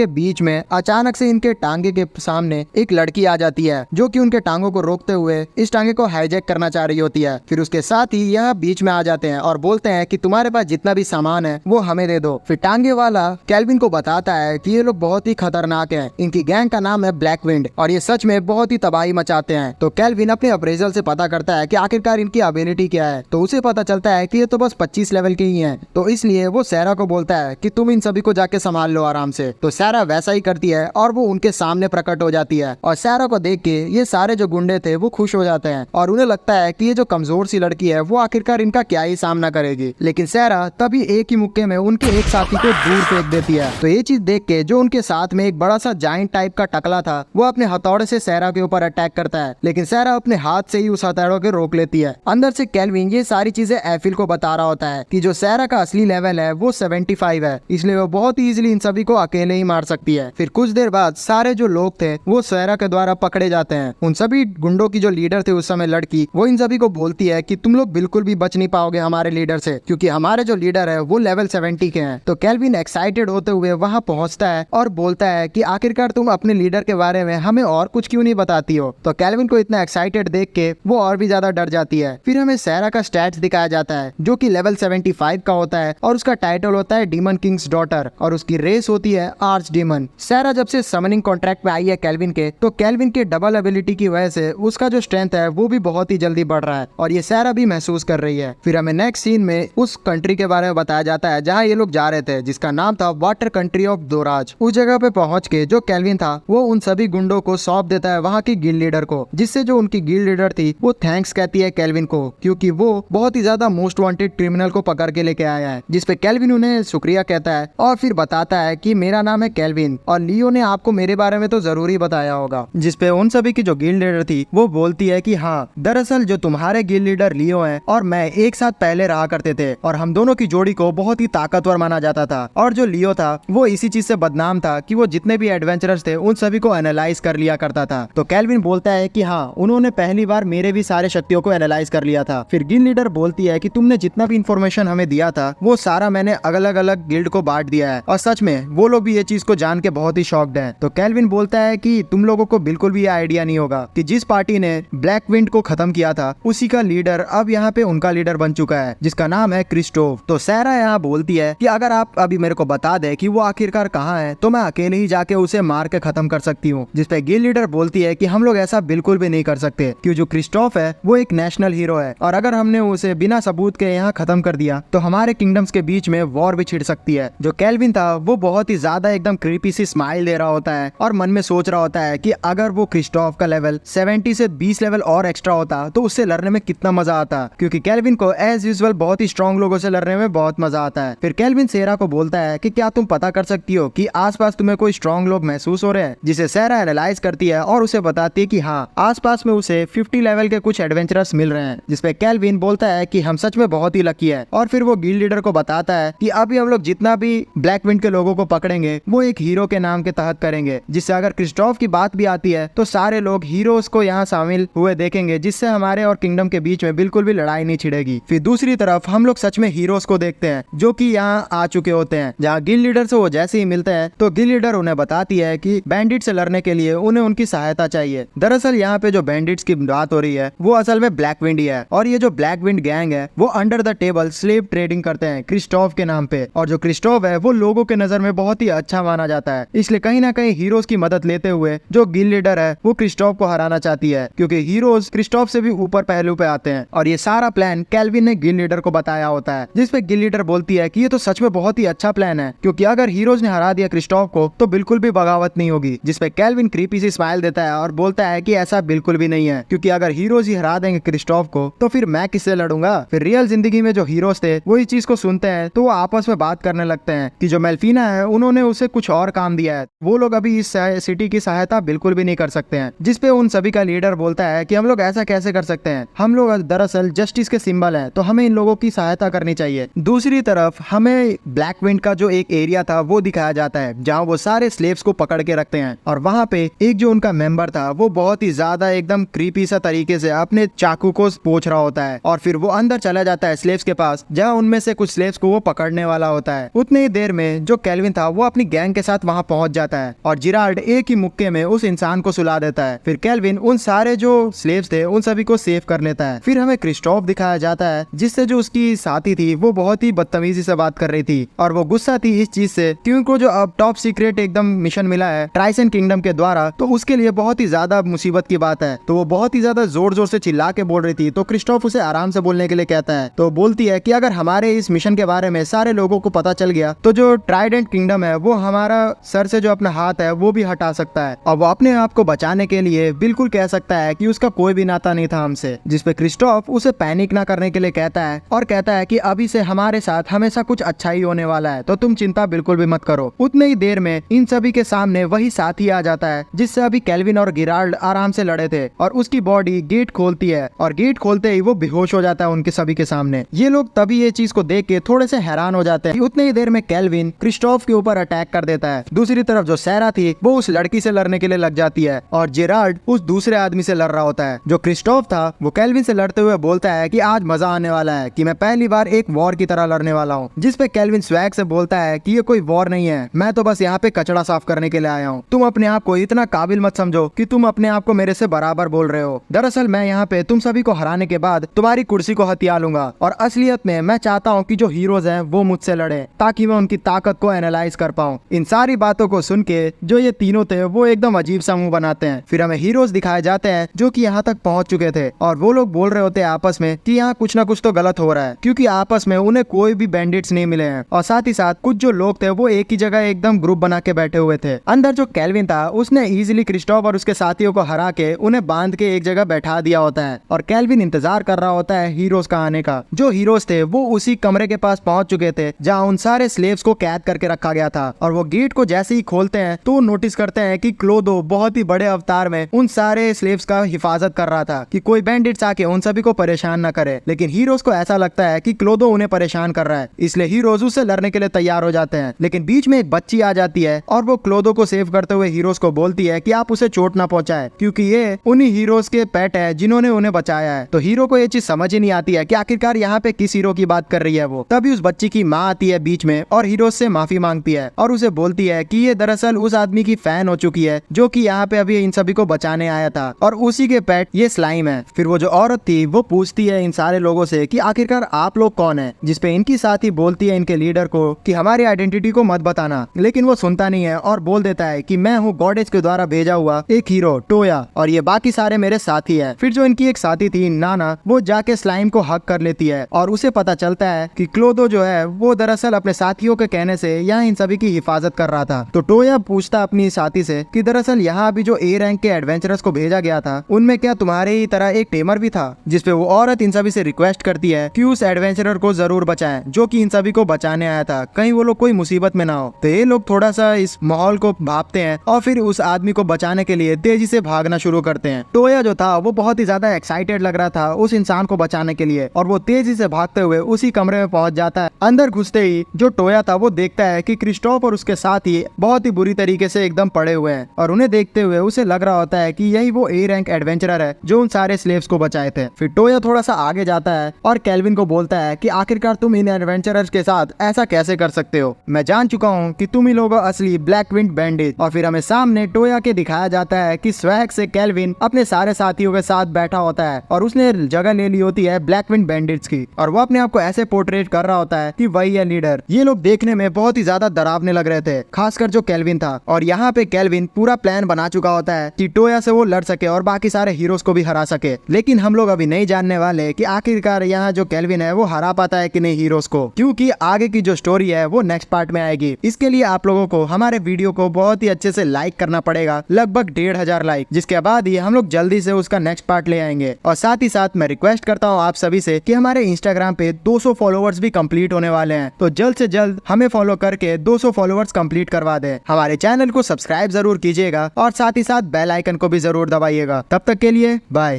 बीच में अचानक से इनके टांगे के सामने एक लड़की आ जाती है जो कि उनके टांगों को रोकते हुए इस टांगे को हाईजैक करना चाह रही होती है। फिर उसके साथ ही यह बीच में आ जाते हैं और बोलते हैं कि तुम्हारे पास जितना भी सामान है वो हमें दे दो। फिर टांगे वाला केल्विन को बताता है कि ये लोग बहुत ही खतरनाक हैं, इनकी गैंग का नाम है ब्लैक विंड और ये सच में बहुत ही तबाही मचाते हैं। तो केल्विन अपने अप्रेजल से पता करता है कि आखिरकार इनकी एबिलिटी क्या है, तो उसे पता चलता है कि ये तो बस 25 लेवल के ही हैं। तो इसलिए वो सहरा को बोलता है कि तुम इन सभी को जाके संभाल लो आराम से। तो सहरा वैसा ही करती है और वो उनके सामने प्रकट हो जाती है और सहरा को देख के ये सारे जो गुंडे थे वो खुश हो जाते हैं और उन्हें लगता है कि ये जो कमजोर सी लड़की है वो आखिरकार इनका क्या ही सामना करेगी। लेकिन सहरा तभी एक ही मुक्के में उनके एक साथी को दूर फेंक देती है। तो ये चीज देख के जो उनके साथ में एक बड़ा सा जाइंट टाइप का टकला था वो अपने हथौड़े से सहरा के ऊपर अटैक करता है, लेकिन सहरा अपने हाथ से ही उस हथौड़े को रोक लेती है। अंदर से केल्विन ये सारी चीजें एफिल को बता रहा होता है कि जो सहरा का असली लेवल है वो 75 है, इसलिए वो बहुत ही इजीली इन सभी को अकेले ही मार सकती है। फिर कुछ देर बाद सारे जो लोग थे वो सहरा के द्वारा पकड़े जाते हैं। उन सभी गुंडों की जो लीडर थे उस समय लड़की, वो इन सभी को बोलती है कि तुम लोग बिल्कुल भी बच नहीं पाओगे हमारे लीडर से, क्योंकि हमारे जो लीडर है वो लेवल 70 के हैं। तो केल्विन एक्साइटेड होते हुए वहां पहुंचता है और बोलता है कि आखिरकार तुम अपने लीडर के बारे में हमें और कुछ क्यों नहीं बताती हो। तो केल्विन को इतना एक्साइटेड देख के वो और भी ज्यादा डर जाती है। फिर हमें सहरा का स्टैट्स दिखाया जाता है जो कि लेवल 75 का होता है और उसका टाइटल होता है डीमन किंग्स डॉटर और उसकी रेस होती है आर्च डीमन। सहरा जब से समनिंग कॉन्ट्रैक्ट में आई है केल्विन के, तो केल्विन के डबल एबिलिटी की वजह से उसका जो स्ट्रेंथ है वो भी बहुत ही जल्दी बढ़ रहा है और ये सहरा भी महसूस कर रही है। फिर हमें नेक्स्ट सीन में उस कंट्री के बारे में बताया जाता है जहाँ ये लोग जा रहे थे, जिसका नाम था वाटर कंट्री ऑफ दोराज। उस जगह पे पहुंच के जो केल्विन था वो उन सभी गुंडों को सौंप देता है वहाँ की गिल्ड लीडर को, जिससे जो उनकी गिल्ड लीडर थी वो थैंक्स कहती है केल्विन को, क्योंकि वो बहुत ही ज्यादा मोस्ट वांटेड क्रिमिनल को पकड़ के लेके आया है। जिसपे केल्विन उन्हें शुक्रिया कहता है और फिर बताता है कि मेरा नाम है केल्विन और लियो ने आपको मेरे बारे में तो जरूर ही बताया होगा। जिसपे उन सभी की जो गिल्ड लीडर थी वो बोलती है कि हाँ, दरअसल जो तुम्हारे गिल्ड लीडर लियो हैं और मैं एक साथ पहले रहा करते थे और हम दोनों की जोड़ी को बहुत ही ताकतवर माना जाता था। और जो लियो था वो इसी चीज से बदनाम था कि वो जितने भी एडवेंचरर्स थे उन सभी को एनालाइज कर लिया करता था। तो केल्विन बोलता है कि हाँ, उन्होंने पहली बार मेरे भी सारे शक्तियों को एनालाइज कर लिया था। फिर गिल्ड लीडर बोलती है कि तुमने जितना भी इन्फॉर्मेशन हमें दिया था वो सारा मैंने अलग अलग गिल्ड को बांट दिया है और सच में वो लोग भी ये चीज को जान के बहुत ही शॉक्ड हैं। तो केल्विन बोलता है कि तुम लोगों को बिल्कुल भी आइडिया नहीं होगा कि जिस पार्टी ने ब्लैक विंड को खत्म किया था उसी का लीडर अब यहाँ पे उनका लीडर बन चुका है, जिसका नाम है क्रिस्टोफ। तो सैरा यहाँ बोलती है कि अगर आप अभी मेरे को बता दे कि वो आखिरकार कहाँ है तो मैं अकेले ही जाके उसे मार के खत्म कर सकती हूँ। जिसपे गिल्ड लीडर बोलती है कि हम लोग ऐसा बिल्कुल भी नहीं कर सकते, क्योंकि जो क्रिस्टोफ है वो एक नेशनल हीरो है और अगर हमने उसे बिना सबूत के यहाँ खत्म कर दिया तो हमारे किंगडम्स के बीच में वॉर भी छिड़ सकती है। जो केल्विन था वो बहुत ही ज्यादा एकदम क्रीपी सी स्माइल दे रहा होता है और मन में सोच रहा होता है कि अगर वो क्रिस्टोफ का लेवल 70 से 20 लेवल और एक्स्ट्रा होता तो उससे लड़ने में कितना मजा आता, क्योंकि केल्विन को एज यूजुअल बहुत ही स्ट्रॉन्ग लोगों से लड़ने में बहुत मजा आता है। फिर केल्विन सेरा को बोलता है कि क्या तुम पता कर सकती हो कि आसपास तुम्हें कोई स्ट्रॉन्ग लोग महसूस हो रहे हैं, जिसे सेरा एनालाइज करती है और उसे बताती है कि हाँ, आसपास में उसे 50 लेवल के कुछ एडवेंचरर्स मिल रहे हैं। जिसपे केल्विन बोलता है कि हम सच में बहुत ही लकी है और फिर वो गिल्ड लीडर को बताता है कि अभी हम लोग जितना भी ब्लैक विंड के लोगों को पकड़ेंगे वो एक हीरो के नाम के तहत करेंगे, जिससे अगर क्रिस्टोफ की बात भी आती है तो सारे लोग हीरोज को यहाँ शामिल हुए देखेंगे, जिससे हमारे और किंगडम के बीच में बिल्कुल भी लड़ाई नहीं छिड़ेगी। फिर दूसरी तरफ हम लोग सच में हीरोज को देखते हैं जो कि यहाँ आ चुके होते हैं। जहाँ गिल्ड लीडर से वो जैसे ही मिलते हैं तो गिल्ड लीडर उन्हें बताती है कि बैंडिट से लड़ने के लिए उन्हें उनकी सहायता चाहिए। दरअसल यहाँ पे जो बैंडिट्स की बात हो रही है वो असल में ब्लैक विंड ही है और ये जो ब्लैक विंड गैंग है वो under the table slave trading करते हैं क्रिस्टोफ के नाम पे। और जो क्रिस्टोफ है वो लोगों के नजर में बहुत ही अच्छा माना जाता है, इसलिए कहीं ना कहीं हीरोज की मदद लेते हुए जो गिल्ड लीडर है वो क्रिस्टोफ को हराना चाहती है, क्योंकि हीरोज क्रिस्टोफ से भी ऊपर पहलू पे आते हैं। और ये सारा प्लान केल्विन ने गिल्ड लीडर को बताया होता है, जिसपे गिल्ड लीडर बोलती है कि ये तो सच में बहुत ही अच्छा प्लान है, क्योंकि अगर हीरोज ने हरा दिया क्रिस्टोफ को तो बिल्कुल भी बगावत नहीं होगी। जिसपे केल्विन क्रीपी सी स्माइल देता है और बोलता है कि ऐसा बिल्कुल भी नहीं है, क्योंकि अगर हीरोज ही हरा देंगे क्रिस्टोफ को तो फिर मैं किससे लड़ूंगा। फिर रियल जिंदगी में जो हीरोज थे वो इस चीज को सुनते हैं तो वो आपस में बात करने लगते हैं कि जो मेल्फीना है उन्होंने उसे कुछ और काम दिया है, वो लोग अभी इस सिटी की सहायता बिल्कुल भी नहीं कर सकते हैं। जिसपे उन सभी का लीडर बोलता है कि हम लोग ऐसा कैसे कर सकते हैं, हम लोग दरअसल जस्टिस के सिंबल हैं, तो हमें इन लोगों की सहायता करनी चाहिए। दूसरी तरफ हमें ब्लैक विंड का जो एक एरिया था वो दिखाया जाता है जहाँ वो सारे स्लेव्स को पकड़ के रखते हैं और वहाँ पे एक जो उनका मेंबर था वो बहुत ही ज्यादा एकदम क्रीपी सा तरीके से अपने चाकू को पोंछ रहा होता है और फिर वो अंदर चला जाता है स्लेव्स के पास, जहाँ उनमें से कुछ स्लेव्स को वो पकड़ने वाला होता है। उतनी ही देर में जो केल्विन था वो अपनी गैंग के साथ वहाँ पहुंच जाता है और जिराल्ड एक ही मुक्के में उस इंसान को सुला देता है। फिर केल्विन उन सारे जो स्लेव्स थे उन सभी को सेव कर लेता है। फिर हमें क्रिस्टोफ दिखाया जाता है, जिससे जो उसकी साथी थी वो बहुत ही बदतमीजी से बात कर रही थी और वो गुस्सा थी इस चीज से कि उनको जो अब टॉप सीक्रेट एकदम मिशन मिला है ट्राइसन किंगडम के द्वारा, तो उसके लिए बहुत ही ज्यादा मुसीबत की बात है। तो वो बहुत ही ज्यादा जोर जोर से चिल्ला के बोल रही थी, तो क्रिस्टोफ उसे आराम से बोलने के लिए कहता है। तो बोलती है कि अगर हमारे इस मिशन के बारे में सारे लोगों को पता चल गया तो जो ट्राइडेंट किंगडम है वो हमारा सर से जो अपना हाथ है वो भी हटा सकता है और वो अपने आप को बचाने के लिए बिल्कुल कह सकता है कि उसका कोई भी नाता नहीं था हमसे। जिसपे क्रिस्टोफ उसे पैनिक ना करने के लिए कहता है और कहता है कि अभी से हमारे साथ हमेशा कुछ अच्छा ही होने वाला है, तो तुम चिंता बिल्कुल भी मत करो। उतने ही देर में इन सभी के सामने वही साथी आ जाता है जिससे अभी केल्विन और गिराल्ड आराम से लड़े थे और उसकी बॉडी गेट खोलती है और गेट खोलते ही वो बेहोश हो जाता है उनके सभी के सामने। ये लोग तभी ये चीज को देख के थोड़े से हैरान हो जाते हैं। उतने ही देर में केल्विन क्रिस्टोफ के ऊपर अटैक कर देता है। दूसरी तरफ जो सैरा थी वो उस लड़की से लड़ने के लिए लग जाती है और जेराल्ड उस दूसरे आदमी से लड़ रहा होता है। जो क्रिस्टोफ था वो केल्विन से लड़ते हुए बोलता है कि आज मजा आने वाला है, कि मैं पहली बार एक वॉर की तरह लड़ने वाला हूँ। जिसपे केल्विन स्वैग से बोलता है कि ये कोई वॉर नहीं है, मैं तो बस यहाँ पे कचड़ा साफ करने के लिए आया हूँ। तुम अपने आप को इतना काबिल मत समझो कि तुम अपने आप को मेरे से बराबर बोल रहे हो। दरअसल मैं यहाँ पे तुम सभी को हराने के बाद तुम्हारी कुर्सी को हथिया लूंगा और असलियत में मैं चाहता हूँ कि जो हीरोज हैं वो मुझसे लड़े ताकि मैं उनकी ताकत को एनालाइज कर पाऊँ। इन सारी बातों को सुन के जो ये तीनों थे वो एकदम अजीब सा मुंह बनाते हैं। फिर हमें हीरोज दिखाए जाते हैं जो कि यहाँ तक पहुँच चुके थे और वो लोग बोल रहे होते हैं आपस में कि यहाँ कुछ ना कुछ तो गलत हो रहा है, क्योंकि आपस में उन्हें कोई भी बैंडिट्स नहीं मिले हैं और साथ ही साथ कुछ जो लोग थे वो एक ही जगह एकदम ग्रुप बना के बैठे हुए थे। अंदर जो केल्विन था उसने इजीली क्रिस्टोफ और उसके साथियों को हरा के उन्हें बांध के एक जगह बैठा दिया होता है और केल्विन इंतजार कर रहा होता है हीरोज का आने का। जो हीरोज थे वो उसी कमरे के पास पहुंच चुके थे जहां उन सारे स्लेव्स को कैद करके रखा गया था और वो गेट को जैसे ही खोलते हैं तो नोटिस करते हैं कि क्लोदो बहुत ही बड़े अवतार में उन सारे स्लेव्स का हिफाजत कर रहा था कि कोई बैंडिट्स आके उन सभी को परेशान न करे। लेकिन हीरोज को ऐसा लगता है कि क्लोदो उन्हें परेशान कर रहा है, इसलिए हीरोज उससे लड़ने के लिए तैयार हो जाते हैं। लेकिन बीच में एक बच्ची आ जाती है और वो क्लोदो को सेव करते हुए हीरोज को बोलती है कि आप उसे चोट ना पहुंचाए, क्योंकि ये उन्हीं हीरोज के पेट है जिन्होंने उन्हें बचाया है। तो हीरो को ये चीज समझ ही नहीं आती है कि आखिरकार यहाँ पे किस हीरो की बात कर रही है वो। तभी उस बच्ची की माँ आती है बीच में और हीरोज से माफी मांगती है और उसे बोलती है कि ये दरअसल उस आदमी की फैन हो चुकी है जो कि यहाँ पे अभी इन सभी को बचाने आया था और उसी के पेट ये स्लाइम है। फिर वो जो औरत थी वो पूछती है इन सारे लोगों से कि आखिरकार आप लोग कौन है, जिसपे इनकी साथी बोलती है इनके लीडर को कि हमारी आइडेंटिटी को मत बताना, लेकिन वो सुनता नहीं है और बोल देता है कि मैं हूँ गॉडेस के द्वारा भेजा हुआ एक हीरो टोया और ये बाकी सारे मेरे साथी है। फिर जो इनकी एक साथी थी नाना, वो जाके स्लाइम को हक कर लेती है और उसे पता चलता है कि क्लोदो जो है वो दरअसल अपने साथियों के कहने से यहाँ इन सभी की हिफाजत कर रहा था। तो टोया पूछता अपनी साथी से कि दरअसल यहाँ अभी जो ए रैंक के एडवेंचरर्स को भेजा गया था उनमें क्या तुम्हारे ही तरह एक टेमर भी था, जिसपे वो औरत इन सभी से रिक्वेस्ट करती है कि उस एडवेंचरर को जरूर बचाएं जो कि इन सभी को बचाने आया था, कहीं वो लोग कोई मुसीबत में ना हो। तो ये लोग थोड़ा सा इस माहौल को भांपते हैं और फिर उस आदमी को बचाने के लिए तेजी से भागना शुरू करते हैं। टोया जो था वो बहुत ही ज्यादा एक्साइटेड लग रहा था उस इंसान को बचाने के लिए और वो तेजी से भागते हुए उसी कमरे में पहुंच जाता है। अंदर घुसते ही जो टोया था वो देखता है कि क्रिस्टोफ और उसके साथी बहुत ही बुरी तरीके से एकदम पड़े हुए हैं और उन्हें देखते हुए उसे लग रहा होता है कि यही वो ए रैंक एडवेंचरर है जो उन सारे स्लेव्स को बचाए थे। फिर टोया थोड़ा सा आगे जाता है और केल्विन को बोलता है कि आखिरकार तुम इन एडवेंचरर्स के साथ ऐसा कैसे कर सकते हो, मैं जान चुका हूँ कि तुम ही लोग असली ब्लैक विंड बैंडिट। और फिर हमें सामने टोया के दिखाया जाता है कि स्वैग से केल्विन अपने सारे साथियों के साथ बैठा होता है और उसने जगह ले ली होती है ब्लैक विंड बैंडिट्स की और वो अपने आप को ऐसे पोर्ट्रेट कर रहा होता है कि वही है लीडर। ये लोग देखने में बहुत ही ज्यादा डरावने लग रहे थे, खासकर जो केल्विन था। और यहाँ पे केल्विन पूरा प्लान बना चुका होता है कि टोया से वो लड़ सके और बाकी सारे हीरोज को भी हरा सके। लेकिन हम लोग अभी नहीं जानने वाले कि आखिरकार यहाँ जो केल्विन है वो हरा पाता है कि नहीं हीरोज को, क्योंकि आगे की जो स्टोरी है वो नेक्स्ट पार्ट में आएगी। इसके लिए आप लोगों को हमारे वीडियो को बहुत ही अच्छे से लाइक करना पड़ेगा, लगभग 1500 लाइक, जिसके बाद ही हम लोग जल्दी से उसका नेक्स्ट पार्ट ले आएंगे। और साथ ही साथ मैं रिक्वेस्ट करता हूँ आप सभी से कि हमारे इंस्टाग्राम पे 200 फॉलोवर्स भी कंप्लीट होने वाले हैं, तो जल्द से जल्द हमें फॉलो करके 200 फॉलोवर्स कंप्लीट करवा दें। हमारे चैनल को सब्सक्राइब जरूर कीजिएगा और साथ ही साथ बेल आइकन को भी जरूर दबाइएगा। तब तक के लिए बाय।